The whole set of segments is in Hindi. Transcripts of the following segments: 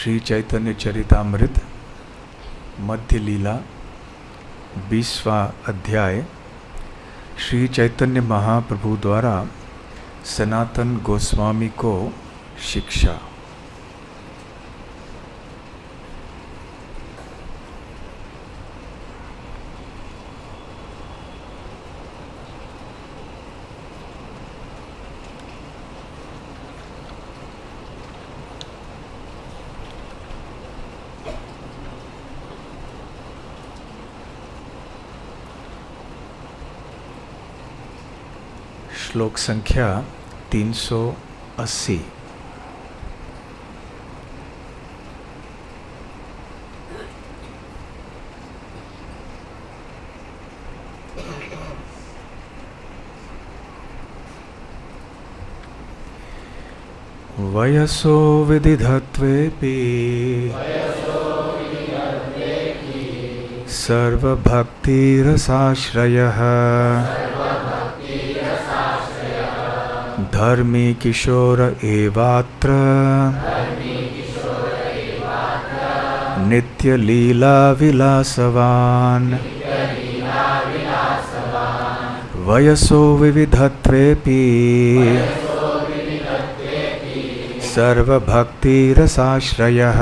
श्री चैतन्य चरितामृत मध्य लीला 20वां अध्याय। श्री चैतन्य महाप्रभु द्वारा सनातन गोस्वामी को शिक्षा। श्लोक संख्या 380। वयसो विदिधत्वेपि सर्वभक्तिरसाश्रयः धर्मी किशोर एवात्र नित्य लीला विलासवान्। वयसो विविधत्वेपि सर्वभक्तिरसाश्रयः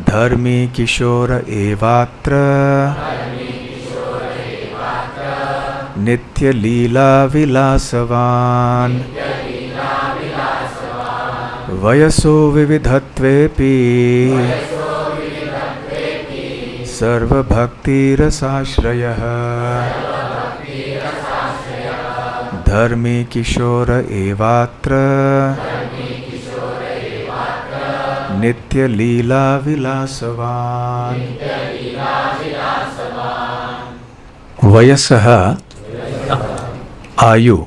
धर्मी किशोर एवात्र नित्य लीला विलासवान्। वयसो विविधत्वेपि सर्वभक्तिरसाश्रयः धर्मी किशोर एवात्र नित्य लीला विलासवान्। वयसः आयु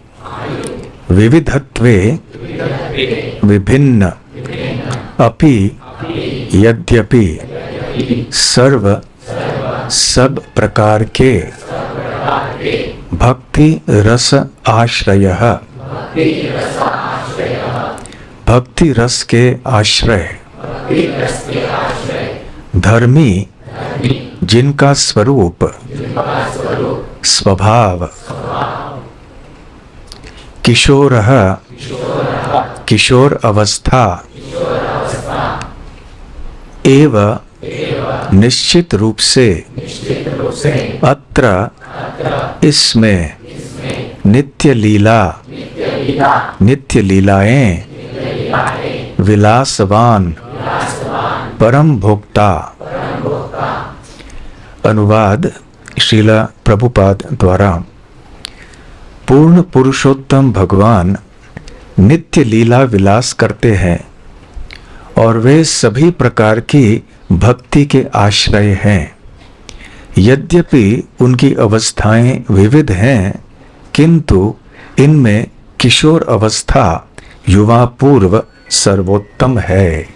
विविधत्वे विभिन्न अपि यद्यपि सब प्रकार के भक्ति रस आश्रयः भक्ति रस के आश्रय धर्मी जिनका स्वरूप स्वभाव किशोरः किशोर अवस्था एव निश्चित रूप से अत्र इसमें नित्य लीलाएं विलासवान परम भोक्ता। अनुवाद श्रील प्रभुपाद द्वारा। पूर्ण पुरुषोत्तम भगवान नित्य लीला विलास करते हैं और वे सभी प्रकार की भक्ति के आश्रय हैं। यद्यपि उनकी अवस्थाएं विविध हैं, किंतु इनमें किशोर अवस्था युवा पूर्व सर्वोत्तम है।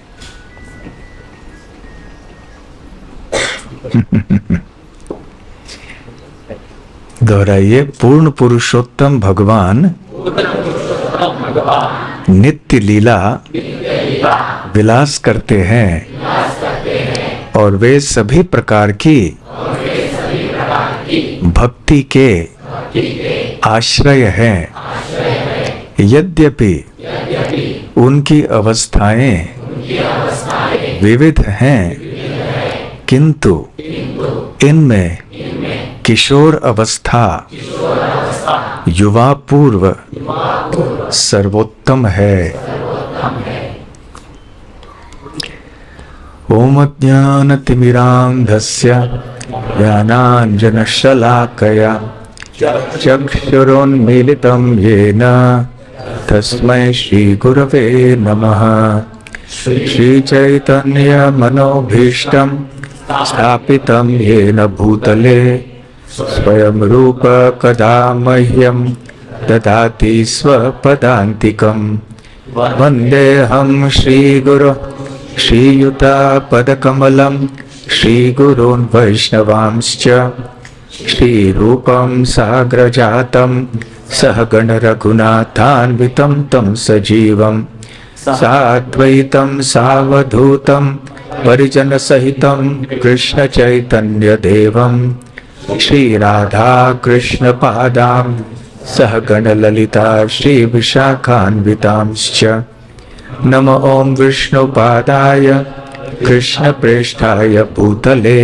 दोहराइए। पूर्ण पुरुषोत्तम भगवान नित्य लीला विलास करते हैं और वे सभी प्रकार की भक्ति के आश्रय हैं। यद्यपि उनकी अवस्थाएं विविध हैं, किंतु इनमें किशोर अवस्था युवा पूर्व सर्वोत्तम है। ओम ज्ञानतिमिरान्धस्य ज्ञानाञ्जनशलाकया चक्षुरुन्मीलितं येन तस्मै श्रीगुरवे नमः। श्रीचैतन्यमनोभीष्टं स्थापितं येन भूतले स्वयं रूप कदा मह्यं ददाति स्वपदान्तिकं। वन्देऽहं श्रीगुरो श्रीयुतापदकमलं श्रीगुरून् वैष्णवांश्च श्रीरूपं साग्रजातं सहगण रघुनाथान्वितं तं सजीवं साद्वैतं सावधूतं परिजन सहितं कृष्ण चैतन्य देवं श्री राधा कृष्ण पादां सहगण ललिता श्री विशाखान्वितांश्च। नमो ओं विष्णुपादाय कृष्ण प्रेष्ठाय भूतले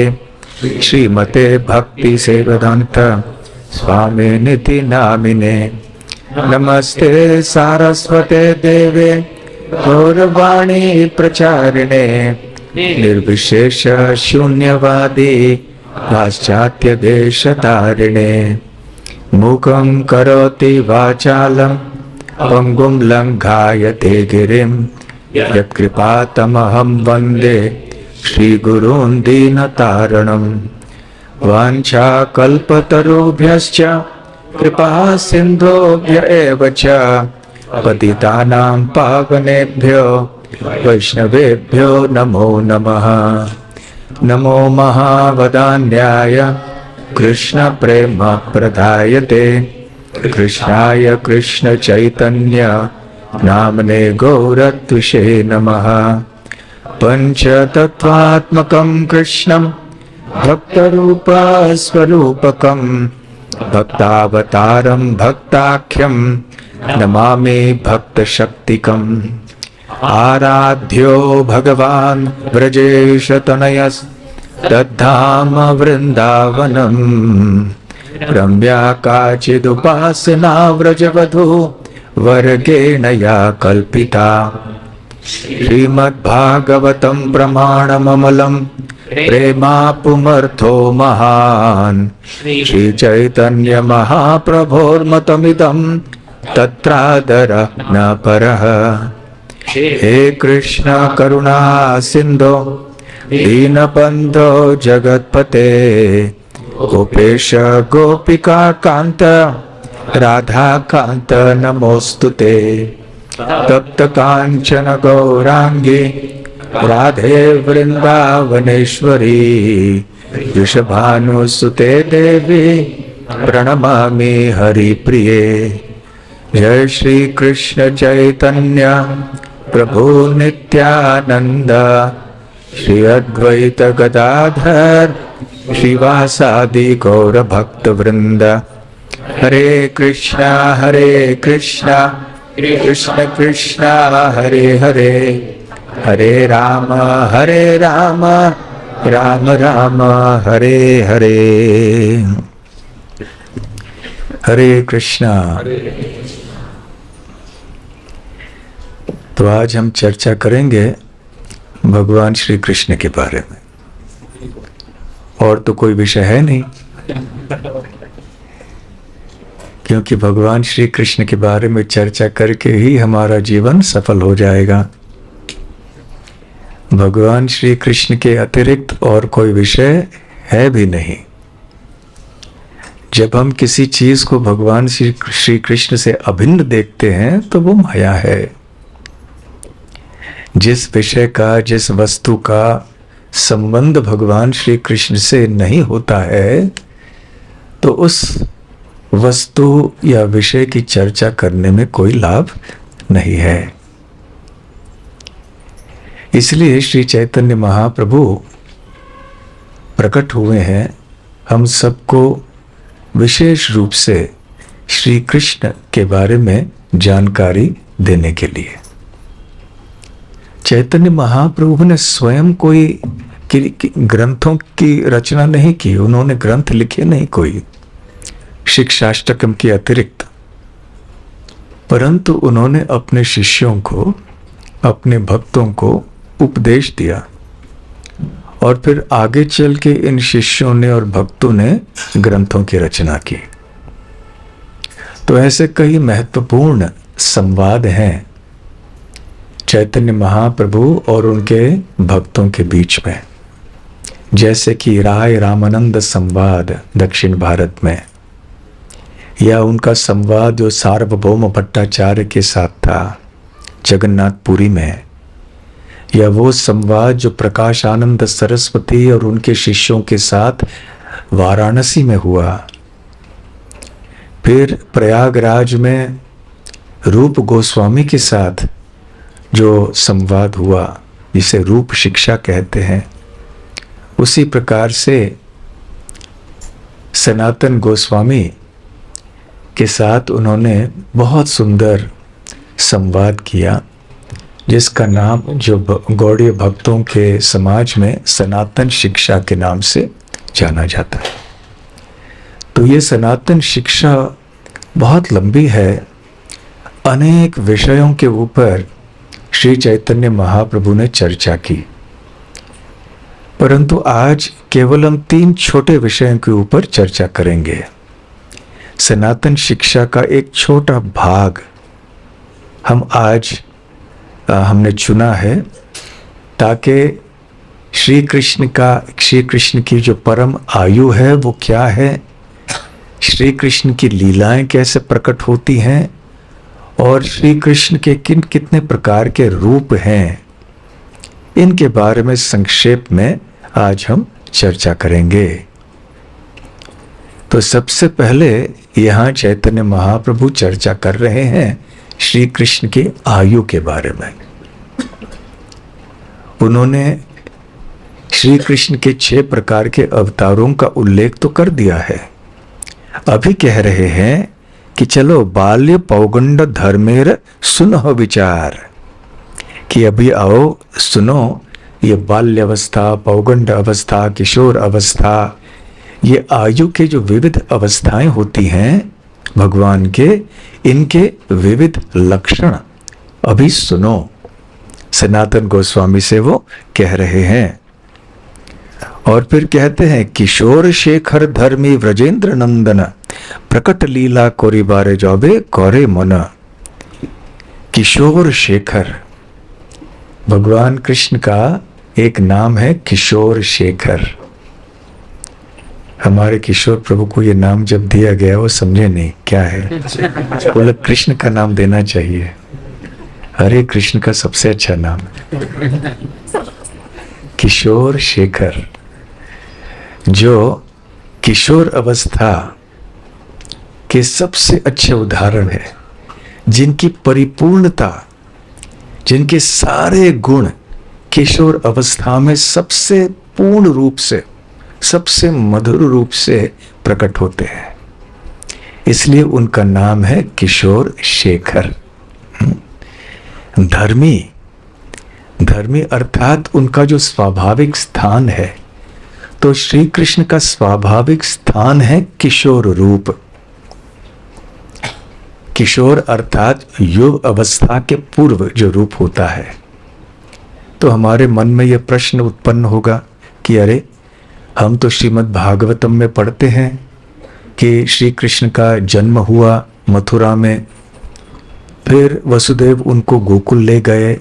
श्रीमते भक्ति सेवदान्त स्वामिनिति नामिने। नमस्ते सारस्वते देवे गौरवाणी प्रचारिणे निर्विशेष शून्यवादी पाश्चात्य देशतारिणे। मूकं करोति वाचालं पंगुं लंघायते गिरिं यत्कृपातमहं वन्दे श्रीगुरून् दीनतारिणम्। वाञ्छाकल्पतरुभ्यश्च कृपा सिन्धुभ्य एव च पतितानां पावनेभ्यो वैष्णवेभ्यो नमो नमः। नमो महावदान्याय कृष्ण प्रेम प्रदायते कृष्णाय कृष्ण चैतन्य नामने गौरत्विषे नमः। पंचतत्वात्मकं कृष्णं भक्तरूप स्वरूपकं भक्तावतारं भक्ताख्यं नमामि भक्तशक्तिकम्। आराध्यो भगवान् व्रजेशतनयस् तद्धाम वृन्दावनम्। रम्या काचिदुपासना व्रजवधू वर्गेण या कल्पिता। श्रीमद्भागवतं प्रमाणममलं प्रेमापुमर्थो महान्। श्रीचैतन्य महाप्रभोर्मतमिदं तत्रादर न परः। हे कृष्ण करुणा सिन्धो दीनबन्धो जगत्पते गोपेश गोपिका कांत राधा कांत नमोस्तुते। तप्त कांचन गौरांगी राधे वृंदावनेश्वरी वृषभानुसुते देवी प्रणमामि हरिप्रिये। जय श्री कृष्ण चैतन्य प्रभु नित्यानंद श्री अद्वैत गदाधर श्रीवासादि गौर भक्त वृंद। हरे कृष्णा कृष्ण कृष्ण हरे हरे हरे राम राम राम हरे हरे। हरे कृष्णा। तो आज हम चर्चा करेंगे भगवान श्री कृष्ण के बारे में। और तो कोई विषय है नहीं, क्योंकि भगवान श्री कृष्ण के बारे में चर्चा करके ही हमारा जीवन सफल हो जाएगा। भगवान श्री कृष्ण के अतिरिक्त और कोई विषय है भी नहीं। जब हम किसी चीज को भगवान श्री कृष्ण से अभिन्न देखते हैं तो वो माया है। जिस विषय का, जिस वस्तु का संबंध भगवान श्री कृष्ण से नहीं होता है तो उस वस्तु या विषय की चर्चा करने में कोई लाभ नहीं है। इसलिए श्री चैतन्य महाप्रभु प्रकट हुए हैं हम सबको विशेष रूप से श्री कृष्ण के बारे में जानकारी देने के लिए। चैतन्य महाप्रभु ने स्वयं कोई ग्रंथों की रचना नहीं की, उन्होंने ग्रंथ लिखे नहीं कोई शिक्षाष्टकम के अतिरिक्त, परंतु उन्होंने अपने शिष्यों को, अपने भक्तों को उपदेश दिया और फिर आगे चल के इन शिष्यों ने और भक्तों ने ग्रंथों की रचना की। तो ऐसे कई महत्वपूर्ण संवाद हैं चैतन्य महाप्रभु और उनके भक्तों के बीच में, जैसे कि राय रामानंद संवाद दक्षिण भारत में, या उनका संवाद जो सार्वभौम भट्टाचार्य के साथ था जगन्नाथपुरी में, या वो संवाद जो प्रकाश आनंद सरस्वती और उनके शिष्यों के साथ वाराणसी में हुआ। फिर प्रयागराज में रूप गोस्वामी के साथ जो संवाद हुआ, जिसे रूप शिक्षा कहते हैं, उसी प्रकार से सनातन गोस्वामी के साथ उन्होंने बहुत सुंदर संवाद किया, जिसका नाम जो गौड़ीय भक्तों के समाज में सनातन शिक्षा के नाम से जाना जाता है। तो ये सनातन शिक्षा बहुत लंबी है। अनेक विषयों के ऊपर श्री चैतन्य महाप्रभु ने चर्चा की, परंतु आज केवल हम 3 छोटे विषयों के ऊपर चर्चा करेंगे। सनातन शिक्षा का एक छोटा भाग हम आज हमने चुना है, ताकि श्री कृष्ण की जो परम आयु है वो क्या है, श्री कृष्ण की लीलाएं कैसे प्रकट होती हैं, और श्री कृष्ण के कितने प्रकार के रूप हैं, इनके बारे में संक्षेप में आज हम चर्चा करेंगे। तो सबसे पहले यहाँ चैतन्य महाप्रभु चर्चा कर रहे हैं श्री कृष्ण की आयु के बारे में। उन्होंने श्री कृष्ण के 6 प्रकार के अवतारों का उल्लेख तो कर दिया है। अभी कह रहे हैं कि चलो बाल्य पौगंड धर्मेर सुनो विचार, कि अभी आओ सुनो, ये बाल्य अवस्था, पौगंड अवस्था, किशोर अवस्था, ये आयु के जो विविध अवस्थाएं होती हैं भगवान के, इनके विविध लक्षण अभी सुनो। सनातन गोस्वामी से वो कह रहे हैं। और फिर कहते हैं, किशोर शेखर धर्मी व्रजेंद्र नंदन प्रकट लीला कोरी बारे जौबे कोरे मन। किशोर शेखर भगवान कृष्ण का एक नाम है, किशोर शेखर। हमारे किशोर प्रभु को ये नाम जब दिया गया वो समझे नहीं क्या है, बोले कृष्ण का नाम देना चाहिए। हरे कृष्ण का सबसे अच्छा नाम है किशोर शेखर, जो किशोर अवस्था के सबसे अच्छे उदाहरण है, जिनकी परिपूर्णता, जिनके सारे गुण किशोर अवस्था में सबसे पूर्ण रूप से, सबसे मधुर रूप से प्रकट होते हैं। इसलिए उनका नाम है किशोर शेखर। धर्मी, धर्मी अर्थात उनका जो स्वाभाविक स्थान है, तो श्री कृष्ण का स्वाभाविक स्थान है किशोर रूप। किशोर अर्थात युग अवस्था के पूर्व जो रूप होता है। तो हमारे मन में यह प्रश्न उत्पन्न होगा कि अरे, हम तो श्रीमद् भागवतम में पढ़ते हैं कि श्री कृष्ण का जन्म हुआ मथुरा में, फिर वसुदेव उनको गोकुल ले गए,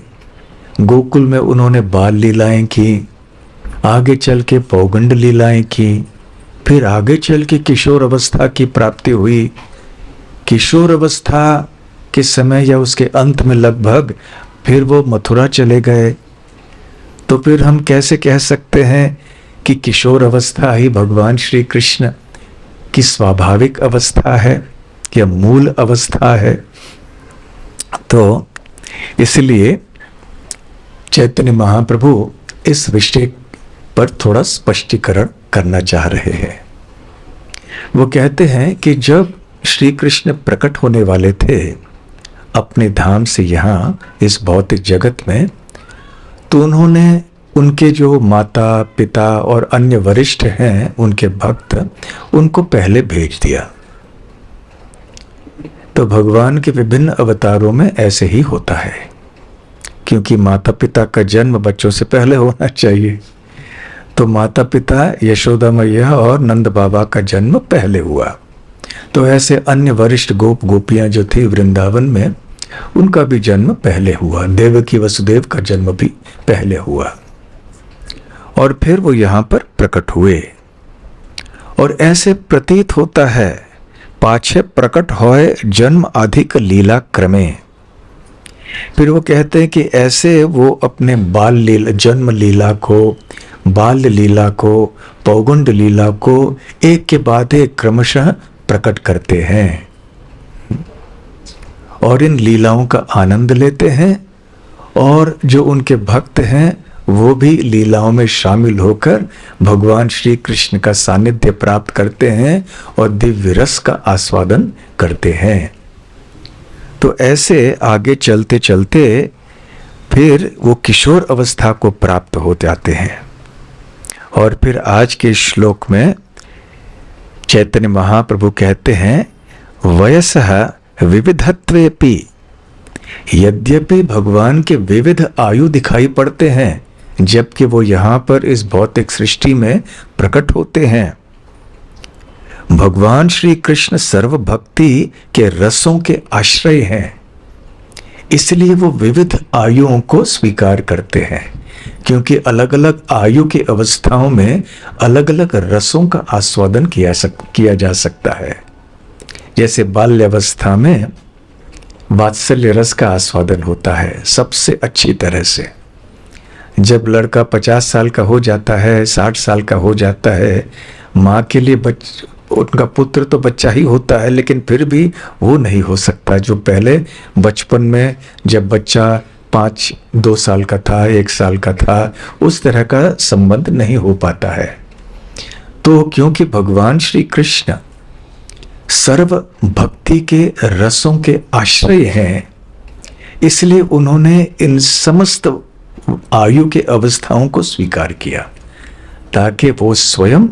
गोकुल में उन्होंने बाल लीलाएं की, आगे चल के पौगंड लीलाएं की, फिर आगे चल के किशोर अवस्था की प्राप्ति हुई। किशोर अवस्था के समय या उसके अंत में लगभग फिर वो मथुरा चले गए। तो फिर हम कैसे कह सकते हैं कि किशोर अवस्था ही भगवान श्री कृष्ण की स्वाभाविक अवस्था है या मूल अवस्था है? तो इसलिए चैतन्य महाप्रभु इस विषय पर थोड़ा स्पष्टीकरण करना चाह रहे हैं। वो कहते हैं कि जब श्री कृष्ण प्रकट होने वाले थे अपने धाम से यहाँ इस भौतिक जगत में, तो उन्होंने उनके जो माता पिता और अन्य वरिष्ठ हैं, उनके भक्त, उनको पहले भेज दिया। तो भगवान के विभिन्न अवतारों में ऐसे ही होता है, क्योंकि माता पिता का जन्म बच्चों से पहले होना चाहिए। तो माता पिता यशोदा मैया और नंद बाबा का जन्म पहले हुआ। तो ऐसे अन्य वरिष्ठ गोप गोपियां जो थी वृंदावन में, उनका भी जन्म पहले हुआ। देवकी वसुदेव का जन्म भी पहले हुआ और फिर वो यहाँ पर प्रकट हुए। और ऐसे प्रतीत होता है, पाछे प्रकट होए जन्म अधिक लीला क्रमे। फिर वो कहते हैं कि ऐसे वो अपने बाल लीला, जन्म लीला को, बाल्य लीला को, पौगंड लीला को एक के बाद एक क्रमशः प्रकट करते हैं और इन लीलाओं का आनंद लेते हैं और जो उनके भक्त हैं वो भी लीलाओं में शामिल होकर भगवान श्री कृष्ण का सानिध्य प्राप्त करते हैं और दिव्य रस का आस्वादन करते हैं। तो ऐसे आगे चलते चलते फिर वो किशोर अवस्था को प्राप्त हो जाते हैं। और फिर आज के श्लोक में चैतन्य महाप्रभु कहते हैं, वयसः विविधत्वेपि, यद्यपि भगवान के विविध आयु दिखाई पड़ते हैं जबकि वो यहाँ पर इस भौतिक सृष्टि में प्रकट होते हैं, भगवान श्री कृष्ण सर्व भक्ति के रसों के आश्रय हैं, इसलिए वो विविध आयुओं को स्वीकार करते हैं, क्योंकि अलग अलग आयु की अवस्थाओं में अलग अलग रसों का आस्वादन किया जा सकता है। जैसे बाल्यावस्था में वात्सल्य रस का आस्वादन होता है सबसे अच्छी तरह से। जब लड़का 50 साल का हो जाता है, 60 साल का हो जाता है, माँ के लिए उनका पुत्र तो बच्चा ही होता है, लेकिन फिर भी वो नहीं हो सकता जो पहले बचपन में जब बच्चा 2 साल का था, 1 साल का था, उस तरह का संबंध नहीं हो पाता है। तो क्योंकि भगवान श्री कृष्ण सर्व भक्ति के रसों के आश्रय हैं, इसलिए उन्होंने इन समस्त आयु के अवस्थाओं को स्वीकार किया ताकि वो स्वयं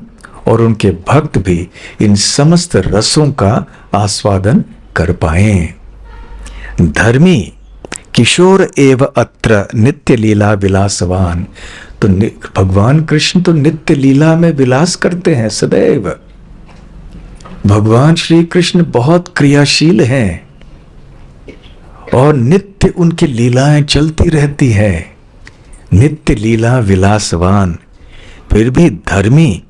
और उनके भक्त भी इन समस्त रसों का आस्वादन कर पाएं। धर्मी किशोर एव अत्र नित्य लीला विलासवान, तो भगवान कृष्ण तो नित्य लीला में विलास करते हैं सदैव। भगवान श्री कृष्ण बहुत क्रियाशील हैं और नित्य उनकी लीलाएं चलती रहती हैं, नित्य लीला विलासवान। फिर भी धर्मी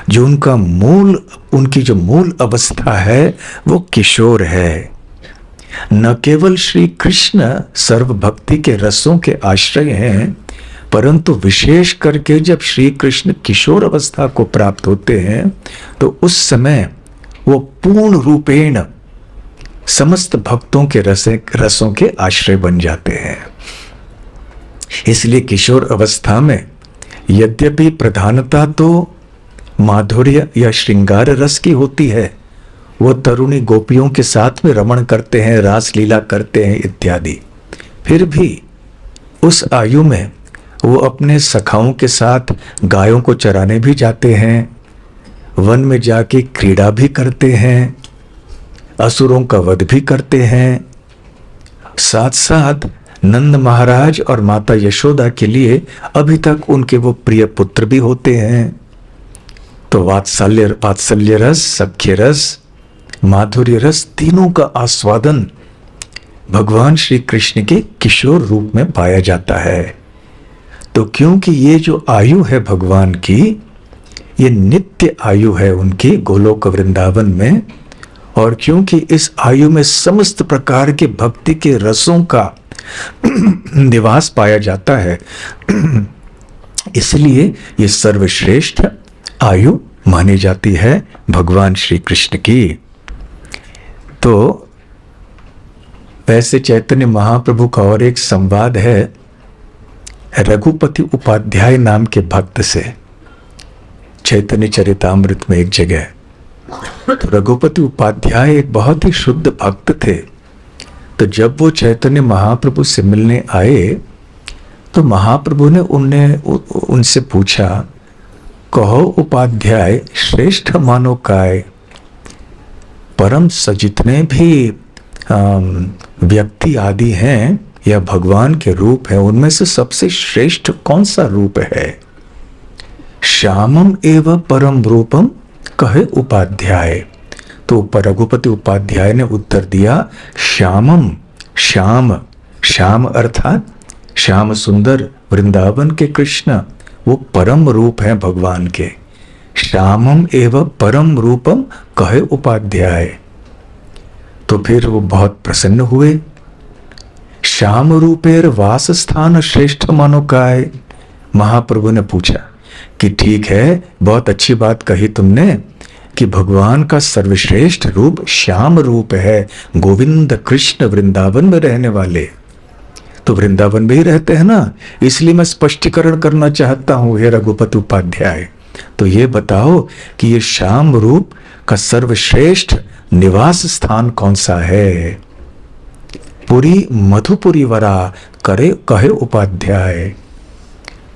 जो उनकी जो मूल अवस्था है वो किशोर है। न केवल श्री कृष्ण सर्व भक्ति के रसों के आश्रय हैं, परंतु विशेष करके जब श्री कृष्ण किशोर अवस्था को प्राप्त होते हैं तो उस समय वो पूर्ण रूपेण समस्त भक्तों के रसों के आश्रय बन जाते हैं। इसलिए किशोर अवस्था में यद्यपि प्रधानता तो माधुर्य या श्रृंगार रस की होती है, वो तरुणी गोपियों के साथ में रमण करते हैं, रास लीला करते हैं इत्यादि, फिर भी उस आयु में वो अपने सखाओं के साथ गायों को चराने भी जाते हैं, वन में जाके क्रीड़ा भी करते हैं, असुरों का वध भी करते हैं, साथ साथ नंद महाराज और माता यशोदा के लिए अभी तक उनके वो प्रिय पुत्र भी होते हैं। तो वात्सल्य रस, सख्य रस, माधुर्य रस, तीनों का आस्वादन भगवान श्री कृष्ण के किशोर रूप में पाया जाता है। तो क्योंकि ये जो आयु है भगवान की, ये नित्य आयु है उनकी गोलोक वृंदावन में, और क्योंकि इस आयु में समस्त प्रकार के भक्ति के रसों का निवास पाया जाता है, इसलिए ये सर्वश्रेष्ठ आयु मानी जाती है भगवान श्री कृष्ण की। तो वैसे चैतन्य महाप्रभु का और एक संवाद है रघुपति उपाध्याय नाम के भक्त से, चैतन्य चरितामृत में एक जगह। तो रघुपति उपाध्याय एक बहुत ही शुद्ध भक्त थे। तो जब वो चैतन्य महाप्रभु से मिलने आए तो महाप्रभु ने उनसे पूछा, कहो उपाध्याय श्रेष्ठ मानो काय, परम जितने भी व्यक्ति आदि हैं या भगवान के रूप हैं, उनमें से सबसे श्रेष्ठ कौन सा रूप है? श्यामम एव परम रूपम कहे उपाध्याय। तो रघुपति उपाध्याय ने उत्तर दिया, श्यामम, श्याम अर्थात श्याम सुंदर वृंदावन के कृष्ण वो परम रूप हैं भगवान के। श्यामम एव परम रूपम कहे उपाध्याय। तो फिर वो बहुत प्रसन्न हुए। श्याम रूपेर वास स्थान श्रेष्ठ मानो काय। महाप्रभु ने पूछा कि ठीक है, बहुत अच्छी बात कही तुमने कि भगवान का सर्वश्रेष्ठ रूप श्याम रूप है, गोविंद कृष्ण वृंदावन में रहने वाले। तो वृंदावन में ही रहते हैं ना, इसलिए मैं स्पष्टीकरण करना चाहता हूं हे रघुपति उपाध्याय। तो ये बताओ कि ये श्याम रूप का सर्वश्रेष्ठ निवास स्थान कौन सा है? पुरी मधुपुरी वरा करे कहे उपाध्याय।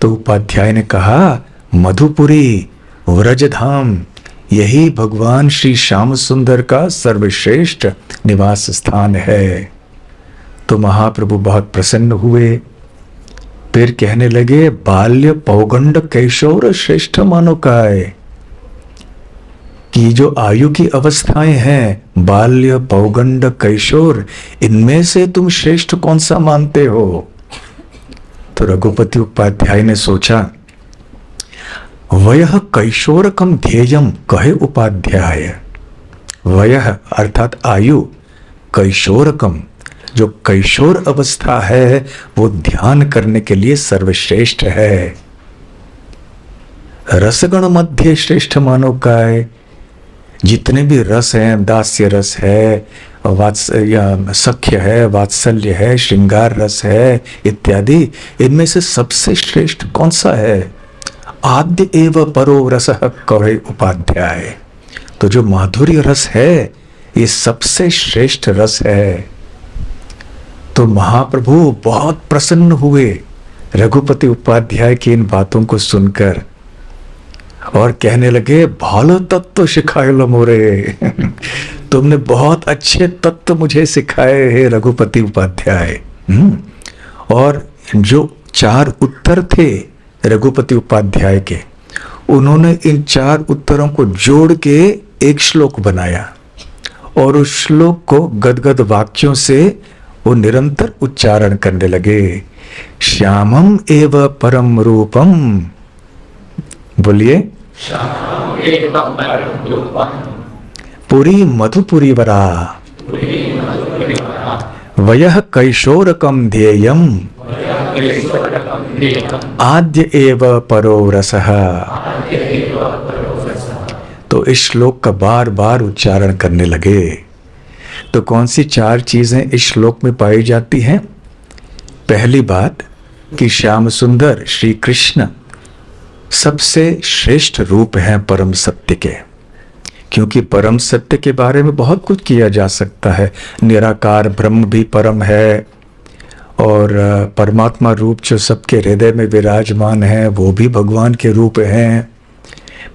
तो उपाध्याय ने कहा मधुपुरी व्रजधाम यही भगवान श्री श्याम सुंदर का सर्वश्रेष्ठ निवास स्थान है। तो महाप्रभु बहुत प्रसन्न हुए, फिर कहने लगे बाल्य पौगंड कैशोर श्रेष्ठ मानो काय, कि जो आयु की अवस्थाएं हैं बाल्य पौगंड कैशोर, इनमें से तुम श्रेष्ठ कौन सा मानते हो? तो रघुपति उपाध्याय ने सोचा वयः कैशोरकम ध्येयम कहे उपाध्याय। वयः अर्थात आयु, कैशोरकम जो कैशोर अवस्था है वो ध्यान करने के लिए सर्वश्रेष्ठ है। रसगण मध्य श्रेष्ठ मानो काय, जितने भी रस हैं, दास्य रस है, सख्य है, वात्सल्य है, श्रृंगार रस है इत्यादि, इनमें से सबसे श्रेष्ठ कौन सा है? आद्य एव परो रसः कहे उपाध्याय। तो जो माधुर्य रस है ये सबसे श्रेष्ठ रस है। तो महाप्रभु बहुत प्रसन्न हुए रघुपति उपाध्याय की इन बातों को सुनकर और कहने लगे भालो तत्व सिखाए लो मोरे। तुमने बहुत अच्छे तत्व मुझे सिखाए हैं रघुपति उपाध्याय। और जो 4 उत्तर थे रघुपति उपाध्याय के, उन्होंने इन 4 उत्तरों को जोड़ के एक श्लोक बनाया और उस श्लोक को गदगद वाक्यों से वो निरंतर उच्चारण करने लगे। श्यामम एव परम रूपम, बोलिए पुरी मधुपुरी वरा वयः कैशोरकम ध्येयम आद्य एव परो रसः। तो इस श्लोक का बार बार उच्चारण करने लगे। तो कौन सी 4 चीजें इस श्लोक में पाई जाती हैं? पहली बात कि श्याम सुंदर श्री कृष्ण सबसे श्रेष्ठ रूप हैं परम सत्य के, क्योंकि परम सत्य के बारे में बहुत कुछ किया जा सकता है। निराकार ब्रह्म भी परम है और परमात्मा रूप जो सबके हृदय में विराजमान है वो भी भगवान के रूप हैं।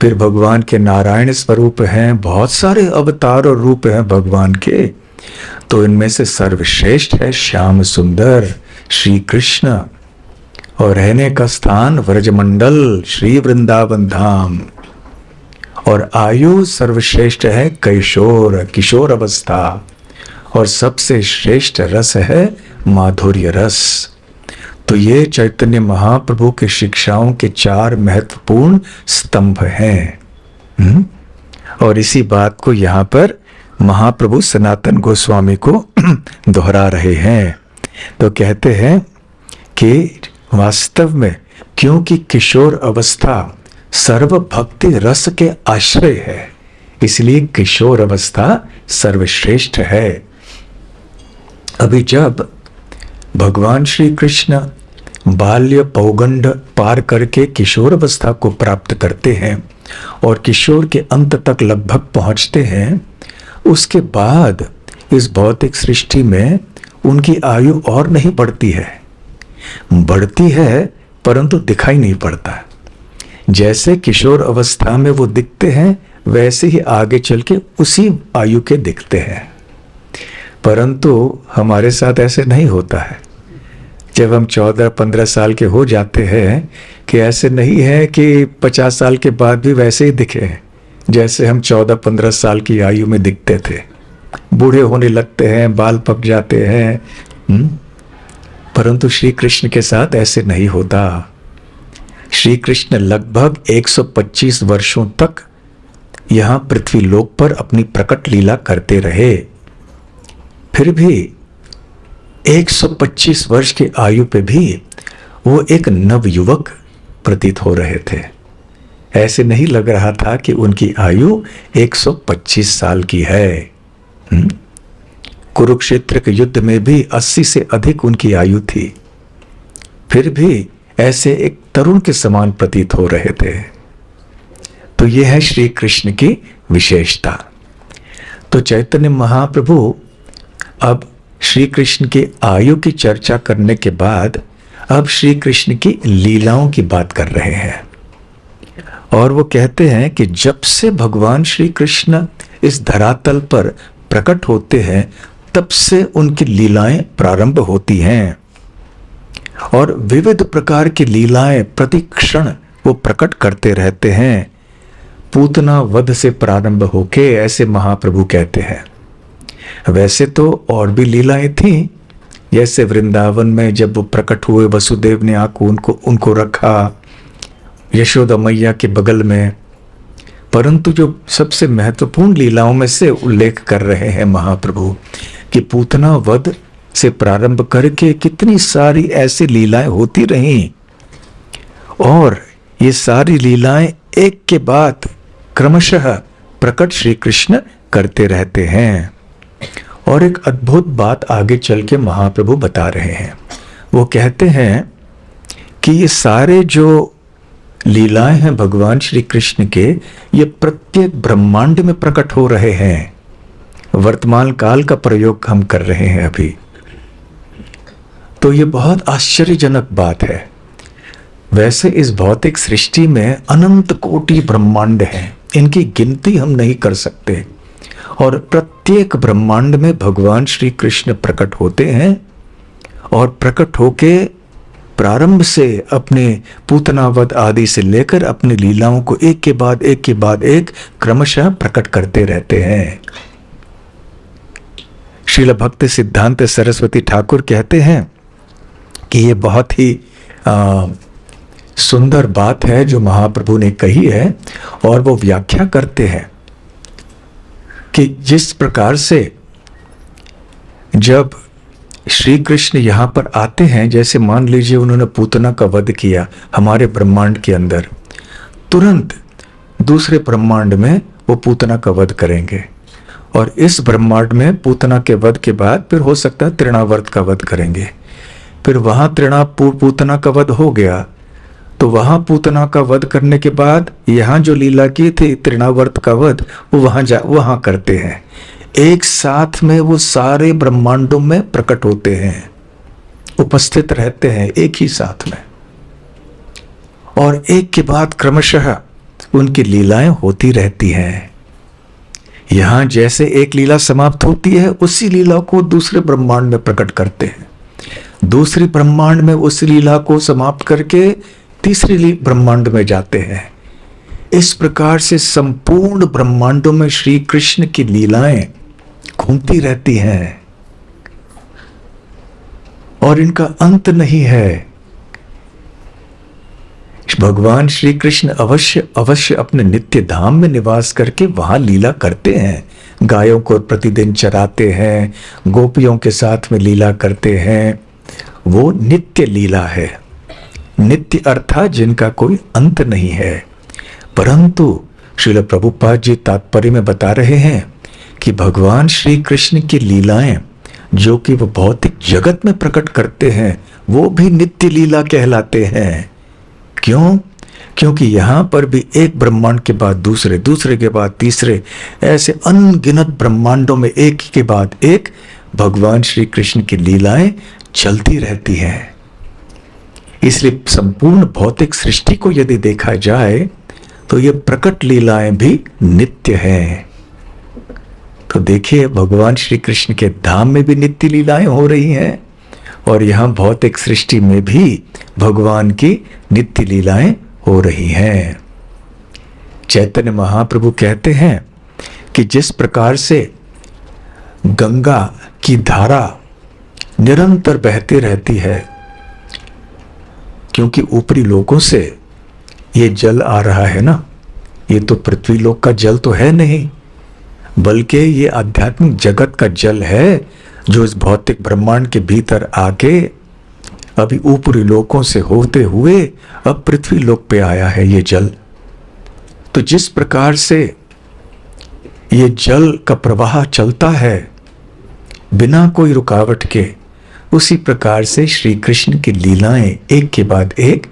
फिर भगवान के नारायण स्वरूप हैं, बहुत सारे अवतार और रूप हैं भगवान के। तो इनमें से सर्वश्रेष्ठ है श्याम सुंदर श्री कृष्ण और रहने का स्थान व्रजमंडल श्री वृंदावन धाम। और आयु सर्वश्रेष्ठ है कैशोर किशोर अवस्था और सबसे श्रेष्ठ रस है माधुर्य रस। तो ये चैतन्य महाप्रभु के शिक्षाओं के 4 महत्वपूर्ण स्तंभ हैं। और इसी बात को यहाँ पर महाप्रभु सनातन गोस्वामी को दोहरा रहे हैं। तो कहते हैं कि वास्तव में क्योंकि किशोर अवस्था सर्व भक्ति रस के आश्रय है, इसलिए किशोर अवस्था सर्वश्रेष्ठ है। अभी जब भगवान श्री कृष्ण बाल्य पौगंड पार करके किशोर अवस्था को प्राप्त करते हैं और किशोर के अंत तक लगभग पहुंचते हैं, उसके बाद इस भौतिक सृष्टि में उनकी आयु और नहीं बढ़ती है, बढ़ती है परंतु दिखाई नहीं पड़ता। जैसे किशोर अवस्था में वो दिखते हैं वैसे ही आगे चल के उसी आयु के दिखते हैं। परंतु हमारे साथ ऐसे नहीं होता है। जब हम 14-15 साल के हो जाते हैं कि ऐसे नहीं है कि 50 साल के बाद भी वैसे ही दिखे जैसे हम 14-15 साल की आयु में दिखते थे। बूढ़े होने लगते हैं, बाल पक जाते हैं। परंतु श्री कृष्ण के साथ ऐसे नहीं होता। श्री कृष्ण लगभग 125 वर्षों तक यहाँ पृथ्वी लोक पर अपनी प्रकट लीला करते रहे। फिर भी 125 वर्ष की आयु पे भी वो एक नवयुवक प्रतीत हो रहे थे। ऐसे नहीं लग रहा था कि उनकी आयु 125 साल की है। कुरुक्षेत्र के युद्ध में भी 80 से अधिक उनकी आयु थी। फिर भी ऐसे एक तरुण के समान प्रतीत हो रहे थे। तो यह है श्री कृष्ण की विशेषता। तो चैतन्य महाप्रभु अब श्री कृष्ण की आयु की चर्चा करने के बाद अब श्री कृष्ण की लीलाओं की बात कर रहे हैं। और वो कहते हैं कि जब से भगवान श्री कृष्ण इस धरातल पर प्रकट होते हैं तब से उनकी लीलाएं प्रारंभ होती हैं और विविध प्रकार की लीलाएं प्रतिक्षण वो प्रकट करते रहते हैं, पूतना वध से प्रारंभ होके, ऐसे महाप्रभु कहते हैं। वैसे तो और भी लीलाएं थीं, जैसे वृंदावन में जब वो प्रकट हुए वसुदेव ने आकर उनको रखा यशोदा मैया के बगल में, परंतु जो सबसे महत्वपूर्ण लीलाओं में से उल्लेख कर रहे हैं महाप्रभु कि पूतना वध से प्रारंभ करके कितनी सारी ऐसी लीलाएं होती रहीं और ये सारी लीलाएं एक के बाद क्रमशः प्रकट श्री कृष्ण करते रहते हैं। और एक अद्भुत बात आगे चल के महाप्रभु बता रहे हैं। वो कहते हैं कि ये सारे जो लीलाएं हैं भगवान श्री कृष्ण के, ये प्रत्येक ब्रह्मांड में प्रकट हो रहे हैं। वर्तमान काल का प्रयोग हम कर रहे हैं अभी। तो ये बहुत आश्चर्यजनक बात है। वैसे इस भौतिक सृष्टि में अनंत कोटि ब्रह्मांड हैं, इनकी गिनती हम नहीं कर सकते और प्रत्येक ब्रह्मांड में भगवान श्री कृष्ण प्रकट होते हैं और प्रकट होके प्रारंभ से अपने पूतनावध आदि से लेकर अपनी लीलाओं को एक के बाद एक क्रमशः प्रकट करते रहते हैं। श्रील भक्त सिद्धांत सरस्वती ठाकुर कहते हैं कि ये बहुत ही सुंदर बात है जो महाप्रभु ने कही है और वो व्याख्या करते हैं कि जिस प्रकार से जब श्री कृष्ण यहाँ पर आते हैं, जैसे मान लीजिए उन्होंने पूतना का वध किया हमारे ब्रह्मांड के अंदर, तुरंत दूसरे ब्रह्मांड में वो पूतना का वध करेंगे और इस ब्रह्मांड में पूतना के वध के बाद फिर हो सकता है तृणावर्त का वध करेंगे। फिर वहां पूतना का वध हो गया तो वहां पूतना का वध करने के बाद यहाँ जो लीला की थी तृणावर्त का वध, वो वहां करते हैं। एक साथ में वो सारे ब्रह्मांडों में प्रकट होते हैं, उपस्थित रहते हैं एक ही साथ में और एक के बाद क्रमशः उनकी लीलाएं होती रहती हैं। यहां जैसे एक लीला समाप्त होती है उसी लीला को दूसरे ब्रह्मांड में प्रकट करते हैं, दूसरे ब्रह्मांड में उस लीला को समाप्त करके तीसरे ब्रह्मांड में जाते हैं। इस प्रकार से संपूर्ण ब्रह्मांडों में श्री कृष्ण की लीलाएं घूमती रहती हैं और इनका अंत नहीं है। भगवान श्री कृष्ण अवश्य अपने नित्य धाम में निवास करके वहां लीला करते हैं, गायों को प्रतिदिन चराते हैं, गोपियों के साथ में लीला करते हैं। वो नित्य लीला है, नित्य अर्थात जिनका कोई अंत नहीं है। परंतु श्रील प्रभुपाद जी तात्पर्य में बता रहे हैं कि भगवान श्री कृष्ण की लीलाएं जो कि वो भौतिक जगत में प्रकट करते हैं वो भी नित्य लीला कहलाते हैं। क्यों? क्योंकि यहां पर भी एक ब्रह्मांड के बाद दूसरे, दूसरे के बाद तीसरे, ऐसे अनगिनत ब्रह्मांडों में एक के बाद एक भगवान श्री कृष्ण की लीलाएं चलती रहती हैं। इसलिए संपूर्ण भौतिक सृष्टि को यदि देखा जाए तो ये प्रकट लीलाएं भी नित्य हैं। तो देखिए भगवान श्री कृष्ण के धाम में भी नित्य लीलाएं हो रही हैं और यहां भौतिक सृष्टि में भी भगवान की नित्य लीलाएं हो रही हैं। चैतन्य महाप्रभु कहते हैं कि जिस प्रकार से गंगा की धारा निरंतर बहती रहती है, क्योंकि ऊपरी लोकों से ये जल आ रहा है ना, ये तो पृथ्वी लोक का जल तो है नहीं, बल्कि ये आध्यात्मिक जगत का जल है जो इस भौतिक ब्रह्मांड के भीतर आके अभी ऊपरी लोकों से होते हुए अब पृथ्वी लोक पे आया है ये जल। तो जिस प्रकार से ये जल का प्रवाह चलता है बिना कोई रुकावट के, उसी प्रकार से श्री कृष्ण की लीलाएं एक के बाद एक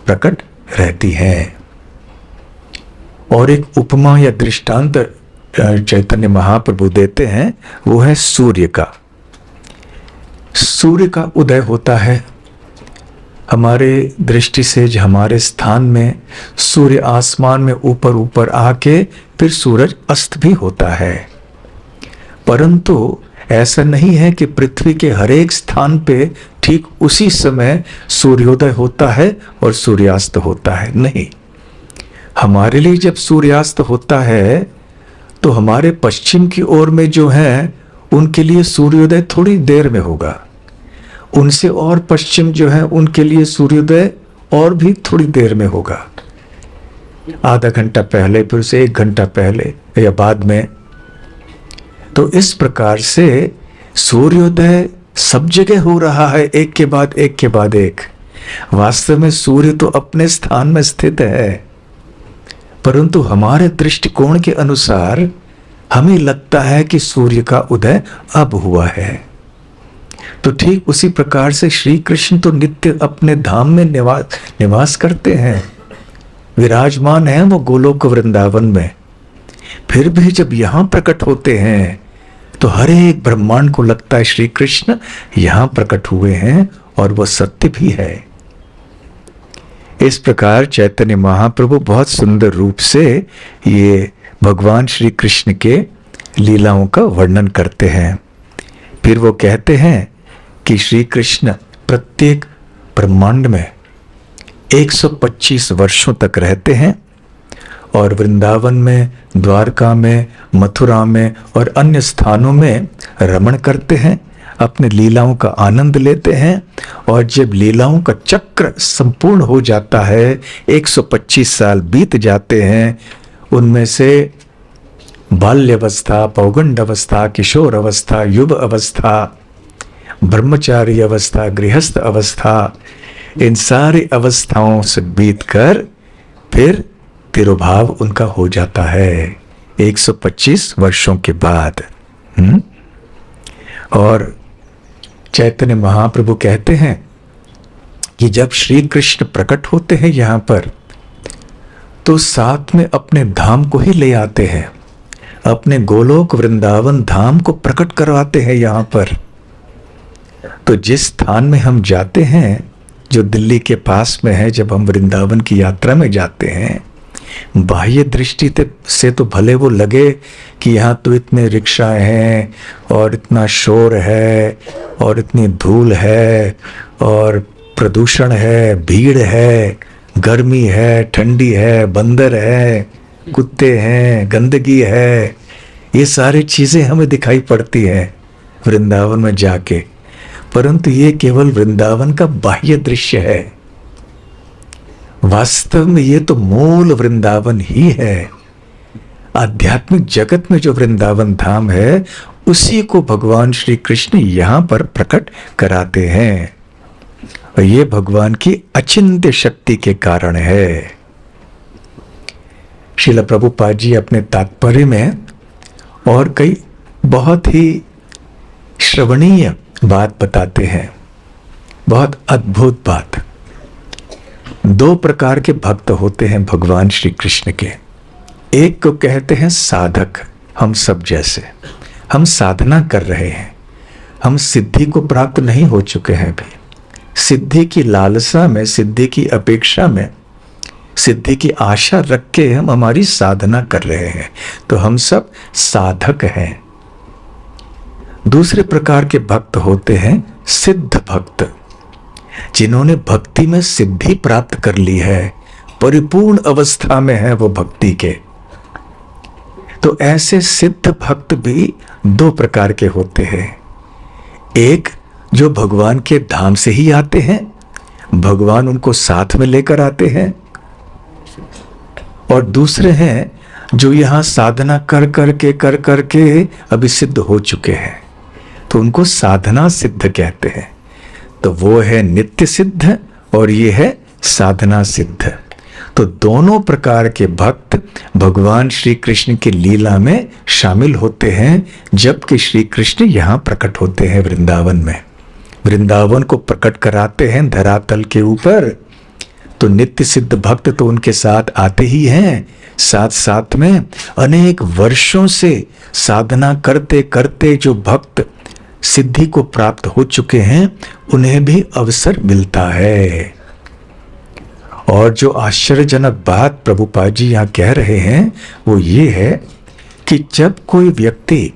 प्रकट रहती हैं। और एक उपमा या दृष्टांत चैतन्य महाप्रभु देते हैं, वो है सूर्य का। सूर्य का उदय होता है हमारे दृष्टि से, जो हमारे स्थान में सूर्य आसमान में ऊपर ऊपर आके फिर सूरज अस्त भी होता है। परंतु ऐसा नहीं है कि पृथ्वी के हर एक स्थान पे ठीक उसी समय सूर्योदय होता है और सूर्यास्त होता है, नहीं। हमारे लिए जब सूर्यास्त होता है तो हमारे पश्चिम की ओर में जो है उनके लिए सूर्योदय थोड़ी देर में होगा, उनसे और पश्चिम जो है उनके लिए सूर्योदय और भी थोड़ी देर में होगा, आधा घंटा पहले, फिर से 1 घंटा पहले या बाद में। तो इस प्रकार से सूर्योदय सब जगह हो रहा है, एक के बाद एक के बाद एक। वास्तव में सूर्य तो अपने स्थान में स्थित है, परंतु हमारे दृष्टिकोण के अनुसार हमें लगता है कि सूर्य का उदय अब हुआ है। तो ठीक उसी प्रकार से श्री कृष्ण तो नित्य अपने धाम में निवास करते हैं, विराजमान हैं वो गोलोक वृंदावन में। फिर भी जब यहां प्रकट होते हैं तो हर एक ब्रह्मांड को लगता है श्री कृष्ण यहां प्रकट हुए हैं, और वो सत्य भी है। इस प्रकार चैतन्य महाप्रभु बहुत सुंदर रूप से ये भगवान श्री कृष्ण के लीलाओं का वर्णन करते हैं। फिर वो कहते हैं कि श्री कृष्ण प्रत्येक ब्रह्मांड में 125 वर्षों तक रहते हैं और वृंदावन में, द्वारका में, मथुरा में और अन्य स्थानों में रमण करते हैं, अपने लीलाओं का आनंद लेते हैं। और जब लीलाओं का चक्र संपूर्ण हो जाता है, 125 साल बीत जाते हैं, उनमें से बाल्यावस्था, पौगंड अवस्था, किशोर अवस्था, युव अवस्था, ब्रह्मचारी अवस्था, गृहस्थ अवस्था, इन सारी अवस्थाओं से बीतकर फिर तिरोभाव उनका हो जाता है 125 वर्षों के बाद। और चैतन्य महाप्रभु कहते हैं कि जब श्री कृष्ण प्रकट होते हैं यहां पर, तो साथ में अपने धाम को ही ले आते हैं, अपने गोलोक वृंदावन धाम को प्रकट करवाते हैं यहां पर। तो जिस स्थान में हम जाते हैं, जो दिल्ली के पास में है, जब हम वृंदावन की यात्रा में जाते हैं, बाह्य दृष्टि से तो भले वो लगे कि यहाँ तो इतने रिक्शाएं हैं और इतना शोर है और इतनी धूल है और प्रदूषण है, भीड़ है, गर्मी है, ठंडी है, बंदर है, कुत्ते हैं, गंदगी है, ये सारी चीजें हमें दिखाई पड़ती हैं वृंदावन में जाके। परंतु ये केवल वृंदावन का बाह्य दृश्य है, वास्तव में ये तो मूल वृंदावन ही है। आध्यात्मिक जगत में जो वृंदावन धाम है, उसी को भगवान श्री कृष्ण यहां पर प्रकट कराते हैं, और ये भगवान की अचिंत्य शक्ति के कारण है। श्रील प्रभुपाद जी अपने तात्पर्य में और कई बहुत ही श्रवणीय बात बताते हैं, बहुत अद्भुत बात। 2 प्रकार के भक्त होते हैं भगवान श्री कृष्ण के। एक को कहते हैं साधक, हम सब जैसे, हम साधना कर रहे हैं, हम सिद्धि को प्राप्त नहीं हो चुके हैं अभी, सिद्धि की लालसा में, सिद्धि की अपेक्षा में, सिद्धि की आशा रख के हम हमारी साधना कर रहे हैं, तो हम सब साधक हैं। दूसरे प्रकार के भक्त होते हैं सिद्ध भक्त, जिन्होंने भक्ति में सिद्धि प्राप्त कर ली है, परिपूर्ण अवस्था में है वो भक्ति के। तो ऐसे सिद्ध भक्त भी 2 प्रकार के होते हैं। एक जो भगवान के धाम से ही आते हैं, भगवान उनको साथ में लेकर आते हैं, और दूसरे हैं जो यहां साधना कर करके अभी सिद्ध हो चुके हैं, तो उनको साधना सिद्ध कहते हैं। तो वो है नित्य सिद्ध और ये है साधना सिद्ध। तो दोनों प्रकार के भक्त भगवान श्री कृष्ण की लीला में शामिल होते हैं, जबकि श्री कृष्ण यहां प्रकट होते हैं वृंदावन में। वृंदावन को प्रकट कराते हैं धरातल के ऊपर, तो नित्य सिद्ध भक्त तो उनके साथ आते ही हैं, साथ साथ में अनेक वर्षों से साधना करते करते जो भक्त सिद्धि को प्राप्त हो चुके हैं उन्हें भी अवसर मिलता है। और जो आश्चर्यजनक बात प्रभुपाद जी यहाँ कह रहे हैं वो ये है कि जब कोई व्यक्ति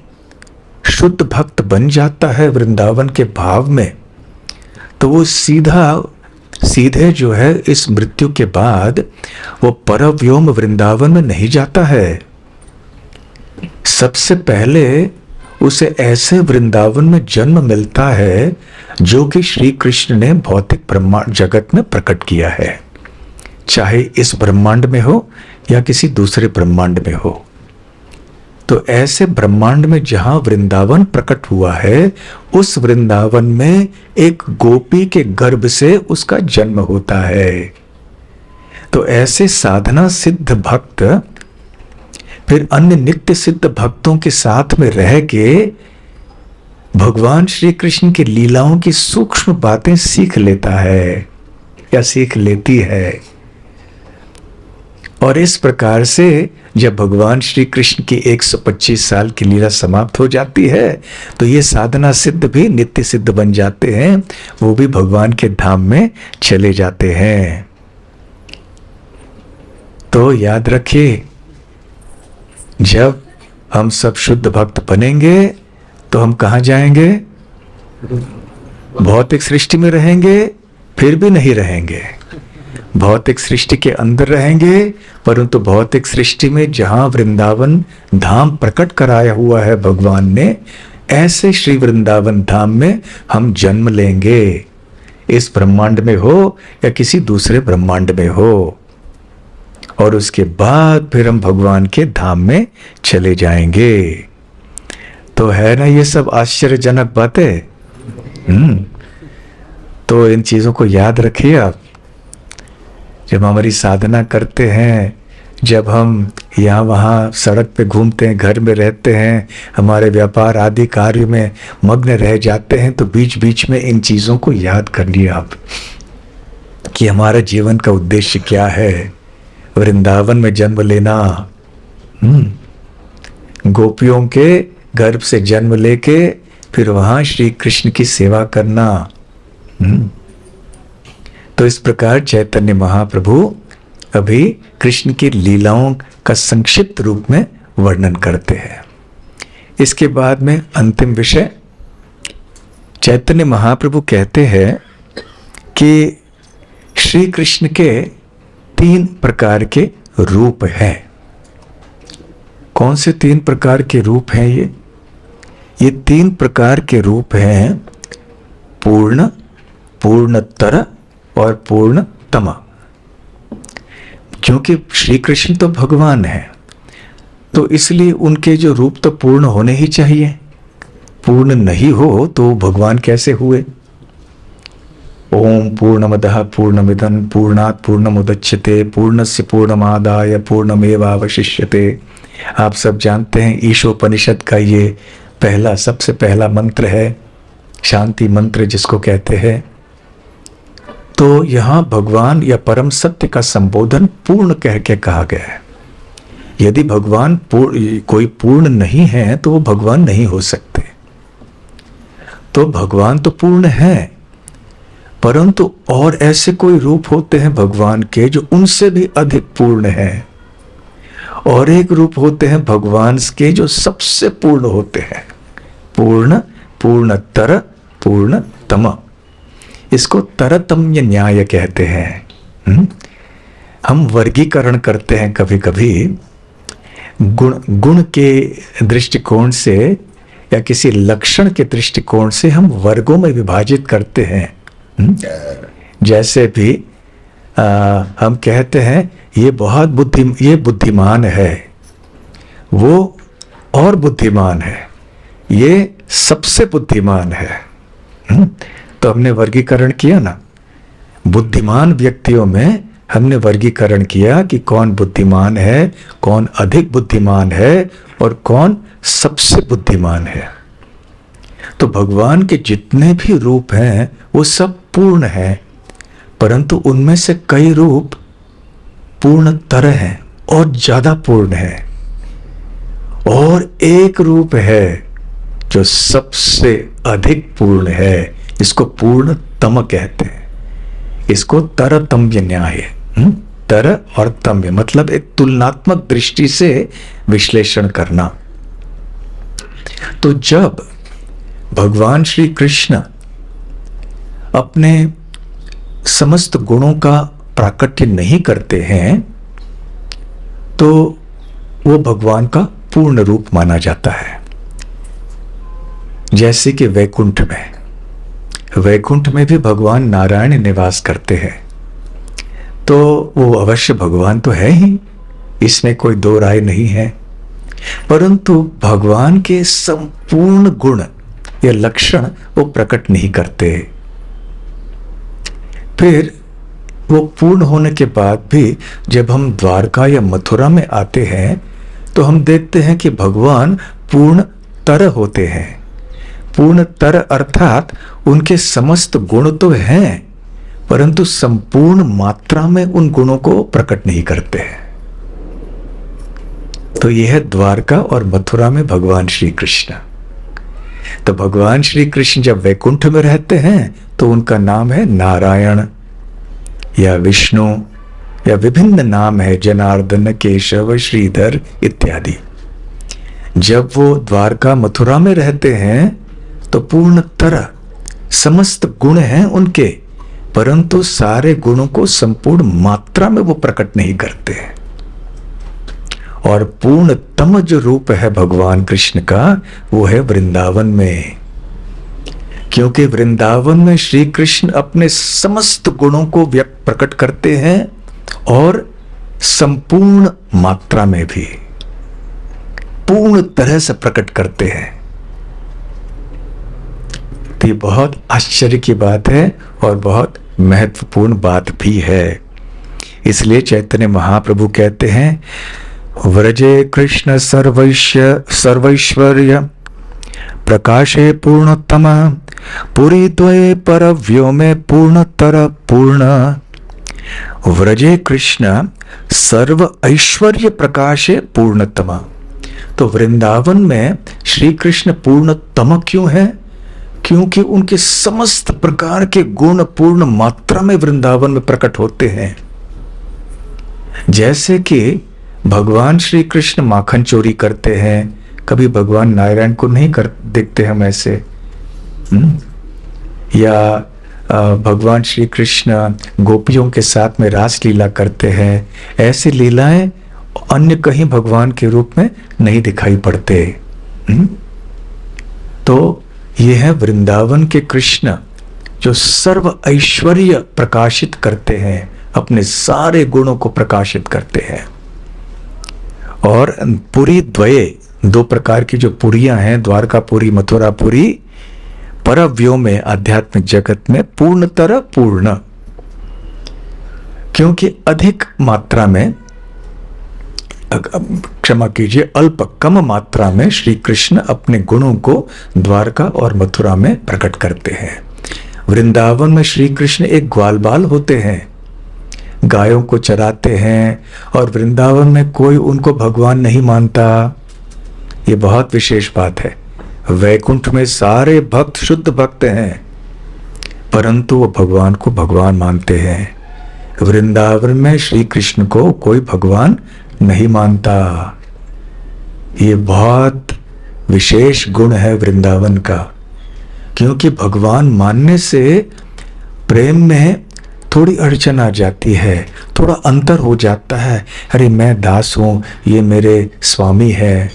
शुद्ध भक्त बन जाता है वृंदावन के भाव में, तो वो सीधे जो है इस मृत्यु के बाद वो परव्योम वृंदावन में नहीं जाता है। सबसे पहले उसे ऐसे वृंदावन में जन्म मिलता है जो कि श्री कृष्ण ने भौतिक ब्रह्मांड जगत में प्रकट किया है, चाहे इस ब्रह्मांड में हो या किसी दूसरे ब्रह्मांड में हो। तो ऐसे ब्रह्मांड में जहां वृंदावन प्रकट हुआ है, उस वृंदावन में एक गोपी के गर्भ से उसका जन्म होता है। तो ऐसे साधना सिद्ध भक्त फिर अन्य नित्य सिद्ध भक्तों के साथ में रह के भगवान श्री कृष्ण की लीलाओं की सूक्ष्म बातें सीख लेता है या सीख लेती है। और इस प्रकार से जब भगवान श्री कृष्ण की 125 साल की लीला समाप्त हो जाती है, तो ये साधना सिद्ध भी नित्य सिद्ध बन जाते हैं, वो भी भगवान के धाम में चले जाते हैं। तो याद रखिए, जब हम सब शुद्ध भक्त बनेंगे तो हम कहाँ जाएंगे? भौतिक सृष्टि में रहेंगे, फिर भी नहीं रहेंगे। भौतिक सृष्टि के अंदर रहेंगे, परंतु भौतिक सृष्टि में जहां वृंदावन धाम प्रकट कराया हुआ है भगवान ने, ऐसे श्री वृंदावन धाम में हम जन्म लेंगे, इस ब्रह्मांड में हो या किसी दूसरे ब्रह्मांड में हो। और उसके बाद फिर हम भगवान के धाम में चले जाएंगे। तो है ना ये सब आश्चर्यजनक बातें। तो इन चीजों को याद रखिए आप। जब हमारी साधना करते हैं, जब हम यहाँ वहाँ सड़क पे घूमते हैं, घर में रहते हैं, हमारे व्यापार आदि कार्य में मग्न रह जाते हैं, तो बीच बीच में इन चीज़ों को याद कर लिए आप कि हमारा जीवन का उद्देश्य क्या है। वृंदावन में जन्म लेना, गोपियों के गर्भ से जन्म लेके फिर वहाँ श्री कृष्ण की सेवा करना। तो इस प्रकार चैतन्य महाप्रभु अभी कृष्ण की लीलाओं का संक्षिप्त रूप में वर्णन करते हैं। इसके बाद में अंतिम विषय, चैतन्य महाप्रभु कहते हैं कि श्री कृष्ण के 3 प्रकार के रूप हैं। कौन से 3 प्रकार के रूप हैं ये 3 प्रकार के रूप हैं पूर्ण, पूर्णतर और पूर्णतम। क्योंकि श्री कृष्ण तो भगवान है, तो इसलिए उनके जो रूप तो पूर्ण होने ही चाहिए। पूर्ण नहीं हो तो भगवान कैसे हुए? ओम पूर्णमदः पूर्णमिदं पूर्णात् पूर्णमुदच्यते पूर्णस्य पूर्णमादाय पूर्णमेवावशिष्यते। आप सब जानते हैं ईशोपनिषद का ये सबसे पहला मंत्र है, शांति मंत्र जिसको कहते हैं। तो यहाँ भगवान या परम सत्य का संबोधन पूर्ण कह के कहा गया है। यदि भगवान कोई पूर्ण नहीं है तो वो भगवान नहीं हो सकते। तो भगवान तो पूर्ण है, परंतु और ऐसे कोई रूप होते हैं भगवान के जो उनसे भी अधिक पूर्ण हैं, और एक रूप होते हैं भगवान के जो सबसे पूर्ण होते हैं, पूर्ण, पूर्णतर, पूर्णतम। इसको तरतम्य न्याय कहते हैं। हम वर्गीकरण करते हैं कभी कभी गुण के दृष्टिकोण से या किसी लक्षण के दृष्टिकोण से हम वर्गों में विभाजित करते हैं। जैसे भी हम कहते हैं ये बुद्धिमान है, वो और बुद्धिमान है, ये सबसे बुद्धिमान है। तो हमने वर्गीकरण किया ना, बुद्धिमान व्यक्तियों में हमने वर्गीकरण किया कि कौन बुद्धिमान है, कौन अधिक बुद्धिमान है और कौन सबसे बुद्धिमान है। तो भगवान के जितने भी रूप हैं वो सब पूर्ण हैं, परंतु उनमें से कई रूप पूर्णतर हैं और ज्यादा पूर्ण है, और एक रूप है जो सबसे अधिक पूर्ण है, इसको पूर्णतम कहते हैं। इसको तरतम्य न्याय, तर और तम्य मतलब एक तुलनात्मक दृष्टि से विश्लेषण करना। तो जब भगवान श्री कृष्ण अपने समस्त गुणों का प्राकट्य नहीं करते हैं तो वो भगवान का पूर्ण रूप माना जाता है। जैसे कि वैकुंठ में भी भगवान नारायण निवास करते हैं, तो वो अवश्य भगवान तो है ही, इसमें कोई दो राय नहीं है, परंतु भगवान के संपूर्ण गुण या लक्षण वो प्रकट नहीं करते। फिर वो पूर्ण होने के बाद भी जब हम द्वारका या मथुरा में आते हैं तो हम देखते हैं कि भगवान पूर्णतर होते हैं। पूर्णतर अर्थात उनके समस्त गुण तो हैं, परंतु संपूर्ण मात्रा में उन गुणों को प्रकट नहीं करते हैं। तो यह है द्वारका और मथुरा में भगवान श्री कृष्ण। तो भगवान श्री कृष्ण जब वैकुंठ में रहते हैं तो उनका नाम है नारायण या विष्णु या विभिन्न नाम है, जनार्दन, केशव, श्रीधर इत्यादि। जब वो द्वारका मथुरा में रहते हैं तो पूर्ण तरह समस्त गुण हैं उनके, परंतु सारे गुणों को संपूर्ण मात्रा में वो प्रकट नहीं करते हैं। और पूर्णतम जो रूप है भगवान कृष्ण का वो है वृंदावन में, क्योंकि वृंदावन में श्री कृष्ण अपने समस्त गुणों को व्यक्त प्रकट करते हैं और संपूर्ण मात्रा में भी पूर्ण तरह से प्रकट करते हैं। तो ये बहुत आश्चर्य की बात है और बहुत महत्वपूर्ण बात भी है। इसलिए चैतन्य महाप्रभु कहते हैं, व्रजे कृष्ण सर्वैश्वर्य प्रकाशे पूर्णतम, पुरी द्वये परव्योमे पूर्णतर पूर्ण। व्रजे कृष्ण सर्व ऐश्वर्य प्रकाशे पूर्णतम। तो वृंदावन में श्री कृष्ण पूर्णतम क्यों है? क्योंकि उनके समस्त प्रकार के गुण पूर्ण मात्रा में वृंदावन में प्रकट होते हैं। जैसे कि भगवान श्री कृष्ण माखन चोरी करते हैं, कभी भगवान नारायण को नहीं देखते हम ऐसे, या भगवान श्री कृष्ण गोपियों के साथ में रास लीला करते हैं, ऐसी लीलाएं अन्य कहीं भगवान के रूप में नहीं दिखाई पड़ते। तो यह है वृंदावन के कृष्ण जो सर्व ऐश्वर्य प्रकाशित करते हैं, अपने सारे गुणों को प्रकाशित करते हैं। और पुरी द्वये, दो प्रकार की जो पुरियां हैं, द्वारकापुरी, मथुरापुरी, परव्योम में आध्यात्मिक जगत में पूर्णतर पूर्ण, क्योंकि अधिक मात्रा में, क्षमा कीजिए, अल्प कम मात्रा में श्री कृष्ण अपने गुणों को द्वारका और मथुरा में प्रकट करते हैं। वृंदावन में श्री कृष्ण एक ग्वाल बाल होते हैं, गायों को चराते हैं, और वृंदावन में कोई उनको भगवान नहीं मानता। ये बहुत विशेष बात है। वैकुंठ में सारे भक्त शुद्ध भक्त हैं, परंतु वो भगवान को भगवान मानते हैं। वृंदावन में श्री कृष्ण को कोई भगवान नहीं मानता। ये बहुत विशेष गुण है वृंदावन का, क्योंकि भगवान मानने से प्रेम में थोड़ी अड़चन आ जाती है, थोड़ा अंतर हो जाता है। अरे मैं दास हूं, ये मेरे स्वामी है।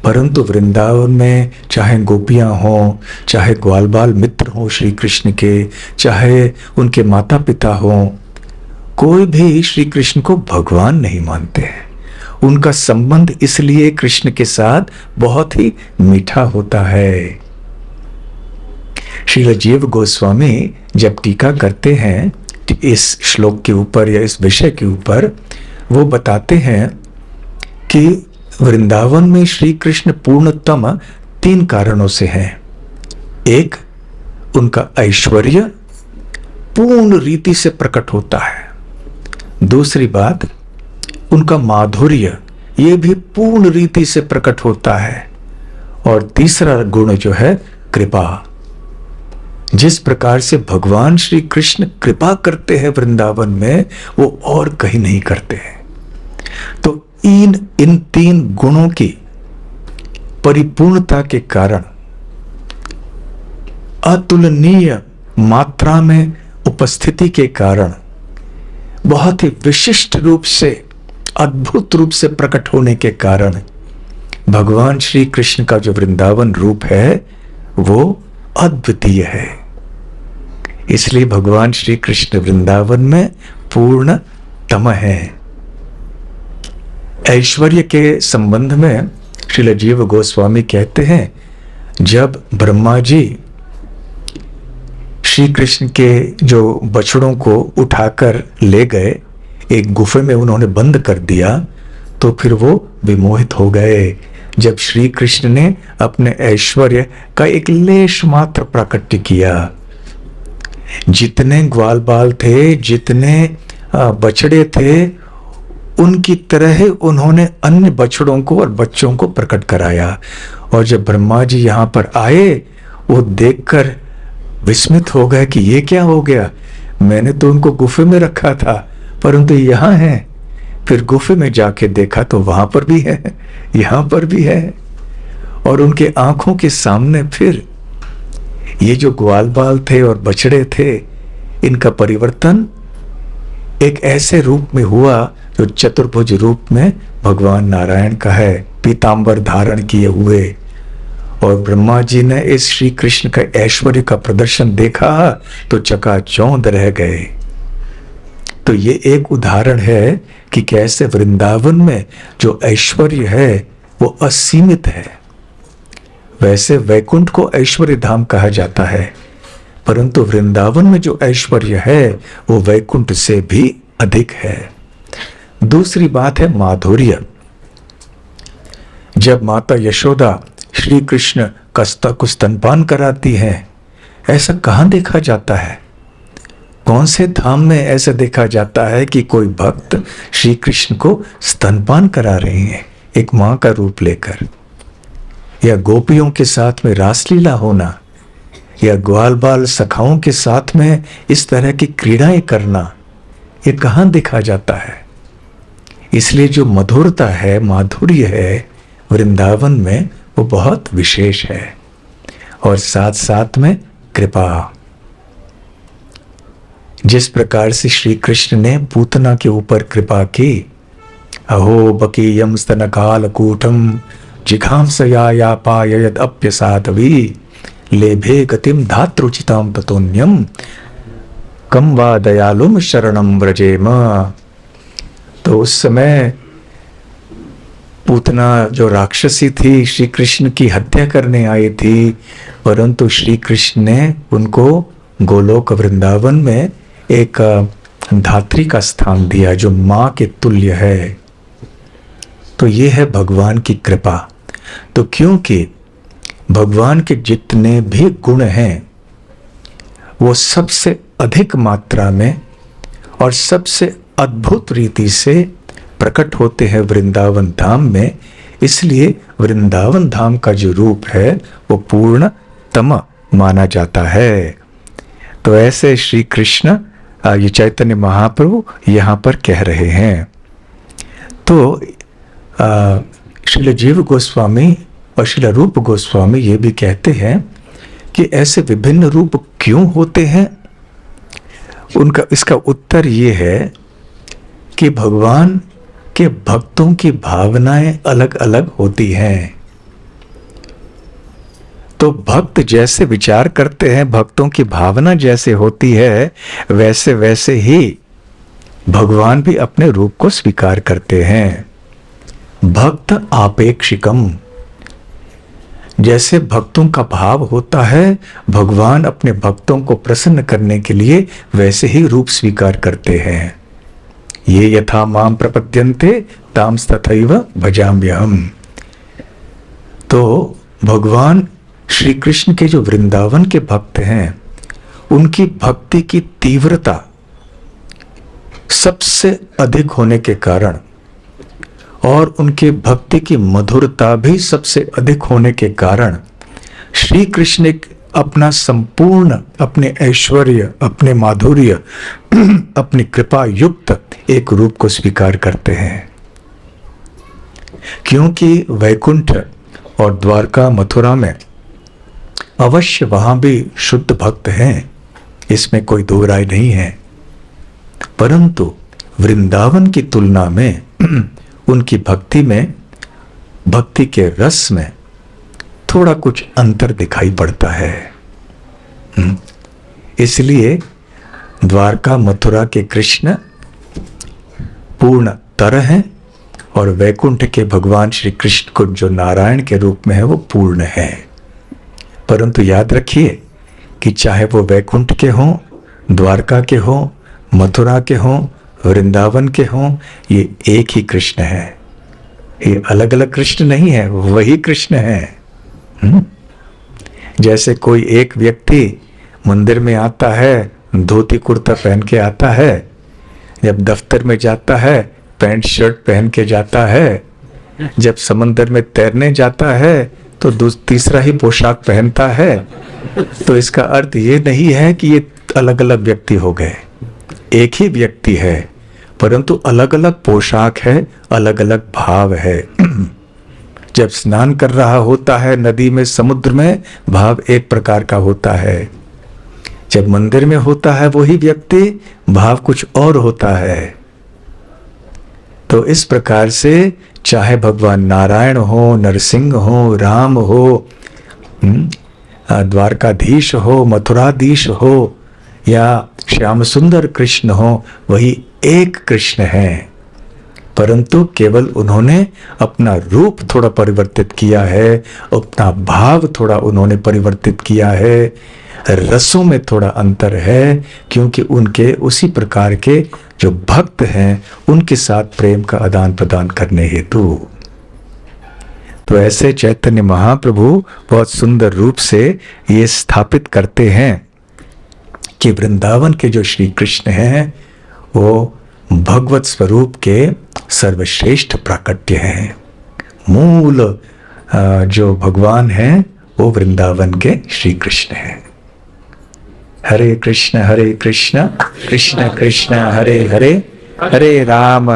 परंतु वृंदावन में चाहे गोपियां हों, चाहे ग्वाल बाल मित्र हों श्री कृष्ण के, चाहे उनके माता पिता हों, कोई भी श्री कृष्ण को भगवान नहीं मानते हैं। उनका संबंध इसलिए कृष्ण के साथ बहुत ही मीठा होता है। श्रील जीव गोस्वामी जब टीका करते हैं इस श्लोक के ऊपर या इस विषय के ऊपर, वो बताते हैं कि वृंदावन में श्री कृष्ण पूर्णतम तीन कारणों से हैं। एक उनका ऐश्वर्य पूर्ण रीति से प्रकट होता है, दूसरी बात उनका माधुर्य ये भी पूर्ण रीति से प्रकट होता है, और तीसरा गुण जो है कृपा। जिस प्रकार से भगवान श्री कृष्ण कृपा करते हैं वृंदावन में, वो और कहीं नहीं करते हैं। तो इन तीन गुणों की परिपूर्णता के कारण, अतुलनीय मात्रा में उपस्थिति के कारण, बहुत ही विशिष्ट रूप से, अद्भुत रूप से प्रकट होने के कारण भगवान श्री कृष्ण का जो वृंदावन रूप है वो अद्वितीय है। इसलिए भगवान श्री कृष्ण वृंदावन में पूर्णतम है। ऐश्वर्य के संबंध में श्रील जीव गोस्वामी कहते हैं, जब ब्रह्मा जी श्री कृष्ण के जो बछड़ों को उठाकर ले गए, एक गुफे में उन्होंने बंद कर दिया, तो फिर वो विमोहित हो गए। जब श्री कृष्ण ने अपने ऐश्वर्य का एक लेश मात्र प्रकट किया, जितने ग्वाल बाल थे, जितने बछड़े थे, उनकी तरह उन्होंने अन्य बछड़ों को और बच्चों को प्रकट कराया। और जब ब्रह्मा जी यहां पर आए, वो देखकर विस्मित हो गए कि ये क्या हो गया, मैंने तो उनको गुफे में रखा था, परंतु यहां है। फिर गुफे में जाके देखा तो वहां पर भी है, यहां पर भी है, और उनके आंखों के सामने फिर ये जो ग्वाल बाल थे और बछड़े थे, इनका परिवर्तन एक ऐसे रूप में हुआ जो चतुर्भुज रूप में भगवान नारायण का है, पीतांबर धारण किए हुए। और ब्रह्मा जी ने इस श्री कृष्ण का ऐश्वर्य का प्रदर्शन देखा तो चकाचौंध रह गए। तो ये एक उदाहरण है कि कैसे वृंदावन में जो ऐश्वर्य है वो असीमित है। वैसे वैकुंठ को ऐश्वर्य धाम कहा जाता है, परंतु वृंदावन में जो ऐश्वर्य है वो वैकुंठ से भी अधिक है। दूसरी बात है माधुर्य। जब माता यशोदा श्री कृष्ण को स्तनपान कराती हैं, ऐसा कहां देखा जाता है? कौन से धाम में ऐसा देखा जाता है कि कोई भक्त श्री कृष्ण को स्तनपान करा रहे हैं एक मां का रूप लेकर, या गोपियों के साथ में रासलीला होना, या ग्वाल बाल सखाओं के साथ में इस तरह की क्रीड़ाएं करना, ये कहां देखा जाता है? इसलिए जो मधुरता है, माधुर्य है वृंदावन में, वो बहुत विशेष है। और साथ साथ में कृपा। जिस प्रकार से श्री कृष्ण ने पूतना के ऊपर कृपा की, अहो बकीयम स्तनकाल कूटम जिघांसया पाययद अप्यसाधवी लेभे गतिम धात्रुचिताम ततोन्यम कम वा दयालुम शरणम व्रजेम। तो उस समय पूतना जो राक्षसी थी, श्री कृष्ण की हत्या करने आई थी, परंतु श्री कृष्ण ने उनको गोलोक वृंदावन में एक धात्री का स्थान दिया जो मां के तुल्य है। तो ये है भगवान की कृपा। तो क्योंकि भगवान के जितने भी गुण हैं वो सबसे अधिक मात्रा में और सबसे अद्भुत रीति से प्रकट होते हैं वृंदावन धाम में, इसलिए वृंदावन धाम का जो रूप है वो पूर्णतम माना जाता है। तो ऐसे श्री कृष्ण ये चैतन्य महाप्रभु यहाँ पर कह रहे हैं। तो श्रील जीव गोस्वामी और श्रील रूप गोस्वामी ये भी कहते हैं कि ऐसे विभिन्न रूप क्यों होते हैं। उनका इसका उत्तर ये है कि भगवान के भक्तों की भावनाएं अलग अलग होती हैं। तो भक्त जैसे विचार करते हैं, भक्तों की भावना जैसे होती है, वैसे वैसे ही भगवान भी अपने रूप को स्वीकार करते हैं। भक्त आपेक्षिकम, जैसे भक्तों का भाव होता है, भगवान अपने भक्तों को प्रसन्न करने के लिए वैसे ही रूप स्वीकार करते हैं। ये यथा माम प्रपद्यन्ते तांस तथैव भजाम्यहम्। तो भगवान श्री कृष्ण के जो वृंदावन के भक्त हैं, उनकी भक्ति की तीव्रता सबसे अधिक होने के कारण और उनके भक्ति की मधुरता भी सबसे अधिक होने के कारण श्री कृष्ण एक अपना संपूर्ण, अपने ऐश्वर्य, अपने माधुर्य, अपनी कृपा युक्त एक रूप को स्वीकार करते हैं। क्योंकि वैकुंठ और द्वारका मथुरा में अवश्य वहां भी शुद्ध भक्त हैं, इसमें कोई दो राय नहीं है, परंतु वृंदावन की तुलना में उनकी भक्ति में, भक्ति के रस में थोड़ा कुछ अंतर दिखाई पड़ता है। इसलिए द्वारका मथुरा के कृष्ण पूर्ण तर हैं और वैकुंठ के भगवान श्री कृष्ण को जो नारायण के रूप में है वो पूर्ण है। परंतु याद रखिए कि चाहे वो वैकुंठ के हों, द्वारका के हों, मथुरा के हों, वृंदावन के हों, ये एक ही कृष्ण है। ये अलग अलग कृष्ण नहीं है, वही कृष्ण है। जैसे कोई एक व्यक्ति मंदिर में आता है, धोती कुर्ता पहन के आता है, जब दफ्तर में जाता है पैंट शर्ट पहन के जाता है, जब समंदर में तैरने जाता है तो तीसरा ही पोशाक पहनता है, तो इसका अर्थ ये नहीं है कि ये अलग अलग व्यक्ति हो गए। एक ही व्यक्ति है, परंतु अलग अलग पोशाक है, अलग अलग भाव है। जब स्नान कर रहा होता है नदी में, समुद्र में, भाव एक प्रकार का होता है। जब मंदिर में होता है वही व्यक्ति, भाव कुछ और होता है। तो इस प्रकार से चाहे भगवान नारायण हो, नरसिंह हो, राम हो, द्वारकाधीश हो, मथुराधीश हो, या श्याम सुंदर कृष्ण हो, वही एक कृष्ण है। परंतु केवल उन्होंने अपना रूप थोड़ा परिवर्तित किया है, अपना भाव थोड़ा उन्होंने परिवर्तित किया है, रसों में थोड़ा अंतर है, क्योंकि उनके उसी प्रकार के जो भक्त हैं उनके साथ प्रेम का आदान प्रदान करने हेतु। तो ऐसे चैतन्य महाप्रभु बहुत सुंदर रूप से ये स्थापित करते हैं कि वृंदावन के जो श्री कृष्ण हैं वो भगवत स्वरूप के सर्वश्रेष्ठ प्राकट्य हैं। मूल जो भगवान हैं वो वृंदावन के श्री कृष्ण हैं। हरे कृष्ण कृष्ण कृष्ण हरे हरे, हरे राम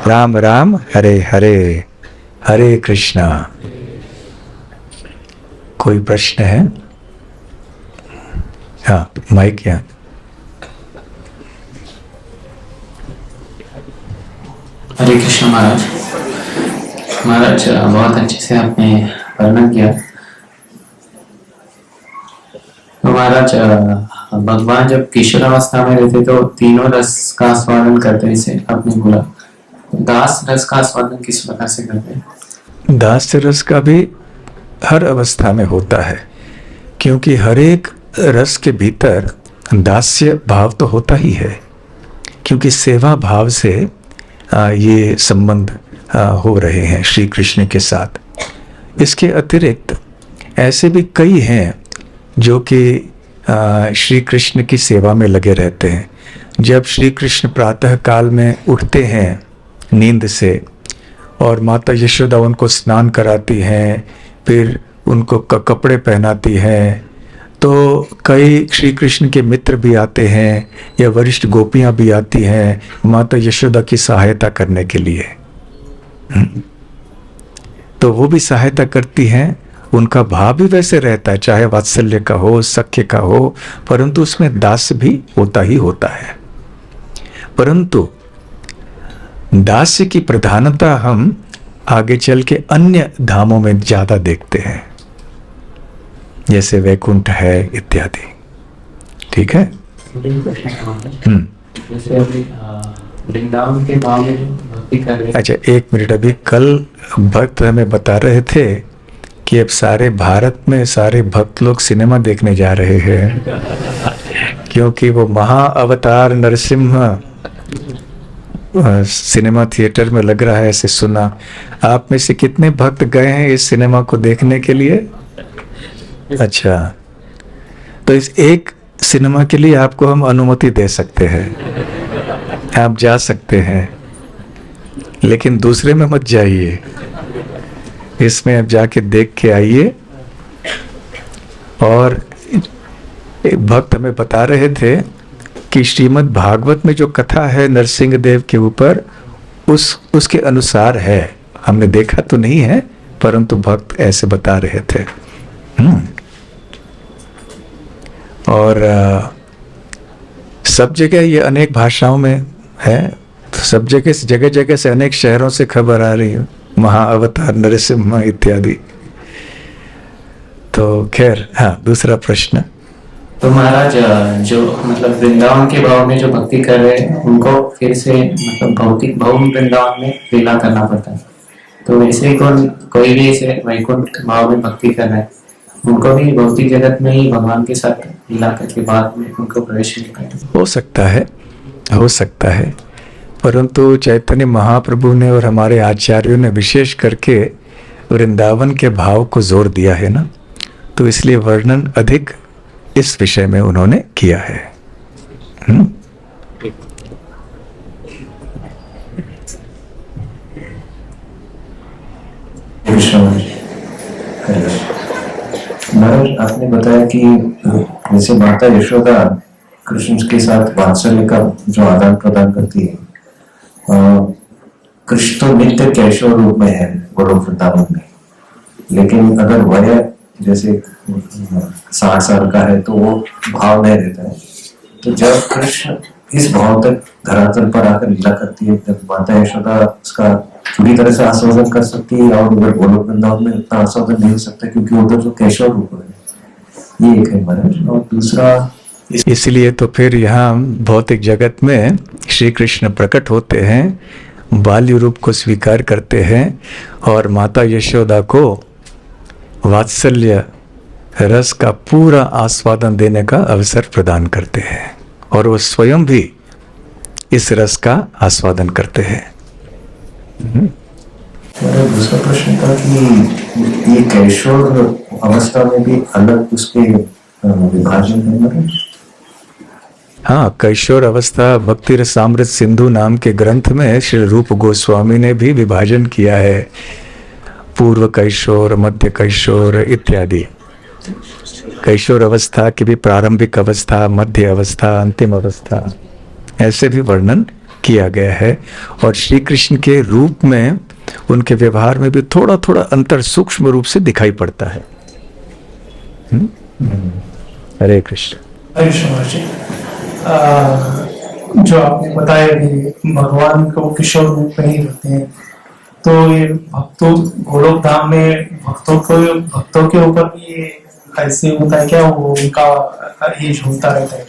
राम राम हरे हरे। हरे कृष्णा। कोई प्रश्न है? हाँ, माइक यहाँ। हरे कृष्ण महाराज। महाराज बहुत अच्छे से आपने वर्णन किया। तो महाराज भगवान जब किशोर अवस्था में रहते तो तीनों रस का आस्वादन करते हैं, इसे आपने बोला। दास रस का आस्वादन किस प्रकार से करते हैं? दास रस का भी हर अवस्था में होता है, क्योंकि हर एक रस के भीतर दास्य भाव तो होता ही है, क्योंकि सेवा भाव से ये संबंध हो रहे हैं श्री कृष्ण के साथ। इसके अतिरिक्त ऐसे भी कई हैं जो कि श्री कृष्ण की सेवा में लगे रहते हैं। जब श्री कृष्ण प्रातः काल में उठते हैं नींद से और माता यशोदा उनको स्नान कराती हैं, फिर उनको कपड़े पहनाती हैं, तो कई श्री कृष्ण के मित्र भी आते हैं या वरिष्ठ गोपियां भी आती हैं माता यशोदा की सहायता करने के लिए। तो वो भी सहायता करती हैं। उनका भाव भी वैसे रहता है, चाहे वात्सल्य का हो, सख्य का हो, परंतु उसमें दास भी होता ही होता है। परंतु दास्य की प्रधानता हम आगे चल के अन्य धामों में ज्यादा देखते हैं, जैसे वैकुंठ है इत्यादि। ठीक है। जैसे अभी वृंदावन के भाव में भक्ति कर रहे हैं। अच्छा, एक मिनट। अभी कल भक्त हमें बता रहे थे कि अब सारे भारत में सारे भक्त लोग सिनेमा देखने जा रहे हैं, क्योंकि वो महा अवतार नरसिम्हा सिनेमा थिएटर में लग रहा है, ऐसे सुना। आप में से कितने भक्त गए हैं इस सिनेमा को देखने के लिए? अच्छा, तो इस एक सिनेमा के लिए आपको हम अनुमति दे सकते हैं, आप जा सकते हैं, लेकिन दूसरे में मत जाइए। इसमें आप जाके देख के आइए। और एक भक्त हमें बता रहे थे कि श्रीमद् भागवत में जो कथा है नरसिंह देव के ऊपर, उसके अनुसार है। हमने देखा तो नहीं है, परंतु भक्त ऐसे बता रहे थे। और सब जगह ये अनेक भाषाओं में है, तो सब जगह जगह से अनेक शहरों से खबर आ रही है, महाअवतार नरसिम्हा इत्यादि। तो खैर, हाँ, दूसरा प्रश्न। तो महाराज जो मतलब वृंदावन के भाव में जो भक्ति कर रहे हैं उनको फिर से मतलब भौतिक भवन वृंदावन में लीला करना पड़ता है। तो वैसे कोई भी ऐसे वैकुंठ भाव में भक्ति कर रहा है, उनको भी भौतिक जगत में ही भगवान के साथ लीला करके बाद में उनको प्रवेश मिलता है। हो सकता है, परंतु चैतन्य महाप्रभु ने और हमारे आचार्यों ने विशेष करके वृंदावन के भाव को जोर दिया है ना, तो इसलिए वर्णन अधिक इस विषय में उन्होंने किया है। महाराज, आपने बताया कि जैसे माता यशोदा कृष्ण के साथ वात्सल्य का जो आदान प्रदान करती है, कृष्ण तो नित्य कैशोर रूप में है गोलोक वृंदावन में, लेकिन अगर वह जैसे 60 साल का है तो वो भाव नहीं रहता है। तो जब कृष्ण इस भाव तक धरातल पर आकर लीला करती है, तब माता यशोदा उसका पूरी तरह से आस्वादन कर सकती है, और उधर गोलोक वृंदावन में उतना आस्वादन नहीं हो सकता क्योंकि उधर जो कैशोर रूप है। ये एक है महाराज। और दूसरा, इसलिए तो फिर यहाँ भौतिक जगत में श्री कृष्ण प्रकट होते हैं, बाल्य रूप को स्वीकार करते हैं और माता यशोदा को वात्सल्य रस का पूरा आस्वादन देने का अवसर प्रदान करते हैं, और वो स्वयं भी इस रस का आस्वादन करते हैं। मेरा दूसरा प्रश्न था कि ये कैशोर अवस्था में भी अलग उसके विभाजन है महाराज? हाँ, कैशोर अवस्था भक्ति रसामृत सिंधु नाम के ग्रंथ में श्री रूप गोस्वामी ने भी विभाजन किया है, पूर्व कैशोर, मध्य कैशोर इत्यादि। कैशोर अवस्था की भी प्रारंभिक अवस्था, मध्य अवस्था, अंतिम अवस्था, ऐसे भी वर्णन किया गया है। और श्री कृष्ण के रूप में, उनके व्यवहार में भी थोड़ा थोड़ा अंतर सूक्ष्म रूप से दिखाई पड़ता है। हरे कृष्ण। हरे कृष्ण जी। जो आपने बताया कि भगवान को किशोर रूप में ही रहते हैं, तो ये भक्तों गोलोक धाम में भक्तों के ऊपर भी ये ऐसे होता है क्या? वो उनका एज होता रहता है?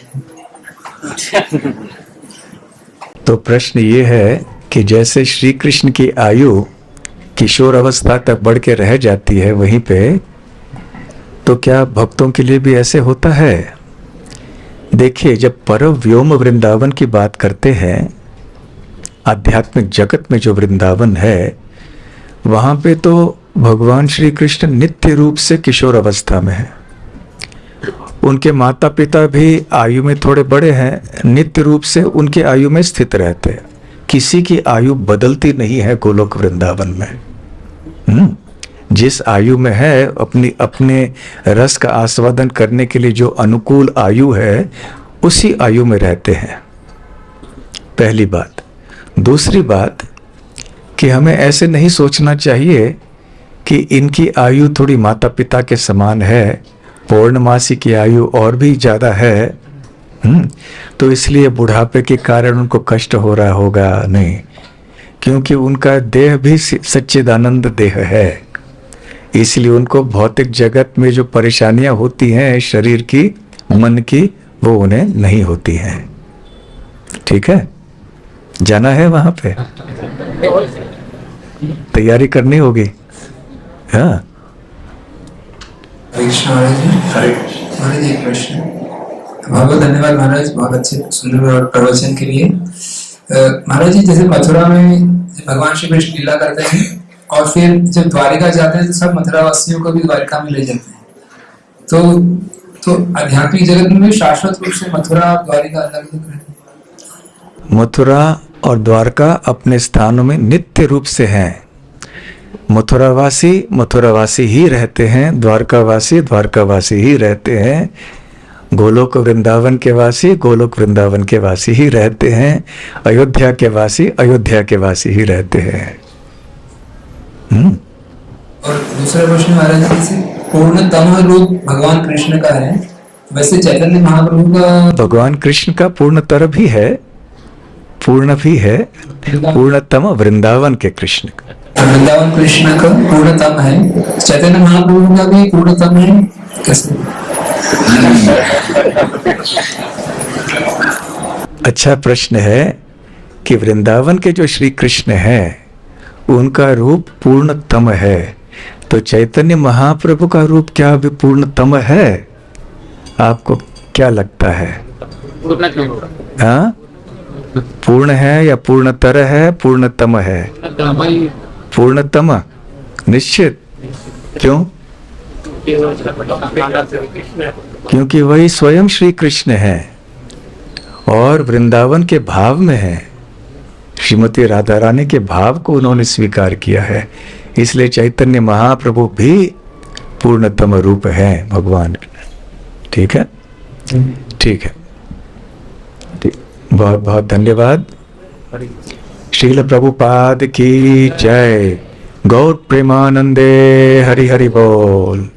तो प्रश्न ये है कि जैसे श्री कृष्ण की आयु किशोर अवस्था तक बढ़ के रह जाती है वहीं पे, तो क्या भक्तों के लिए भी ऐसे होता है? देखिए, जब परम व्योम वृंदावन की बात करते हैं, आध्यात्मिक जगत में जो वृंदावन है, वहां पे तो भगवान श्री कृष्ण नित्य रूप से किशोर अवस्था में है। उनके माता पिता भी आयु में थोड़े बड़े हैं, नित्य रूप से उनके आयु में स्थित रहते हैं। किसी की आयु बदलती नहीं है गोलोक वृंदावन में। जिस आयु में है, अपने रस का आस्वादन करने के लिए जो अनुकूल आयु है, उसी आयु में रहते हैं। पहली बात। दूसरी बात कि हमें ऐसे नहीं सोचना चाहिए कि इनकी आयु थोड़ी माता पिता के समान है, पौर्णमासी की आयु और भी ज़्यादा है, तो इसलिए बुढ़ापे के कारण उनको कष्ट हो रहा होगा। नहीं, क्योंकि उनका देह भी सच्चिदानंद देह है, इसलिए उनको भौतिक जगत में जो परेशानियां होती हैं शरीर की, मन की, वो उन्हें नहीं होती हैं। ठीक है, जाना है वहां पे, तैयारी करनी होगी। हाँ, हरे कृष्ण महाराज जी। महाराज जी, एक प्रश्न। बहुत बहुत धन्यवाद महाराज, बहुत अच्छे सुंदर प्रवचन के लिए। महाराज जी, जैसे मथुरा में भगवान श्री कृष्ण लीला करते हैं और फिर जब द्वारिका जाते हैं तो सब मथुरा वासियों को भी द्वारिका में ले जाते हैं, तो आध्यात्मिक जगत में शाश्वत रूप से मथुरा और द्वारिका अलग अलग रहते हैं। मथुरा और द्वारका अपने स्थानों में नित्य रूप से हैं। मथुरावासी ही रहते हैं, द्वारकावासी ही रहते हैं, गोलोक वृंदावन के वासी गोलोक वृंदावन के वासी ही रहते हैं, अयोध्या के वासी ही रहते हैं। और दूसरा प्रश्न महाराज जी से, पूर्णतम रूप भगवान कृष्ण का है, वैसे चैतन्य महाप्रभु का भगवान कृष्ण का पूर्णतर भी है, पूर्ण भी है, पूर्णतम वृंदावन के कृष्ण का। वृंदावन कृष्ण का पूर्णतम है, चैतन्य महाप्रभु का भी पूर्णतम है, कैसे? अच्छा प्रश्न है कि वृंदावन के जो श्री कृष्ण है उनका रूप पूर्णतम है, तो चैतन्य महाप्रभु का रूप क्या भी पूर्णतम है? आपको क्या लगता है? हाँ, पूर्ण है या पूर्णतर है, पूर्णतम है? पूर्णतम निश्चित। क्यों? क्योंकि वही स्वयं श्री कृष्ण है और वृंदावन के भाव में है, श्रीमती राधा रानी के भाव को उन्होंने स्वीकार किया है, इसलिए चैतन्य महाप्रभु भी पूर्णतम रूप है भगवान। ठीक है, ठीक है, बहुत बहुत धन्यवाद। श्रील प्रभुपाद की जय। गौर प्रेमानंदे हरि हरि बोल।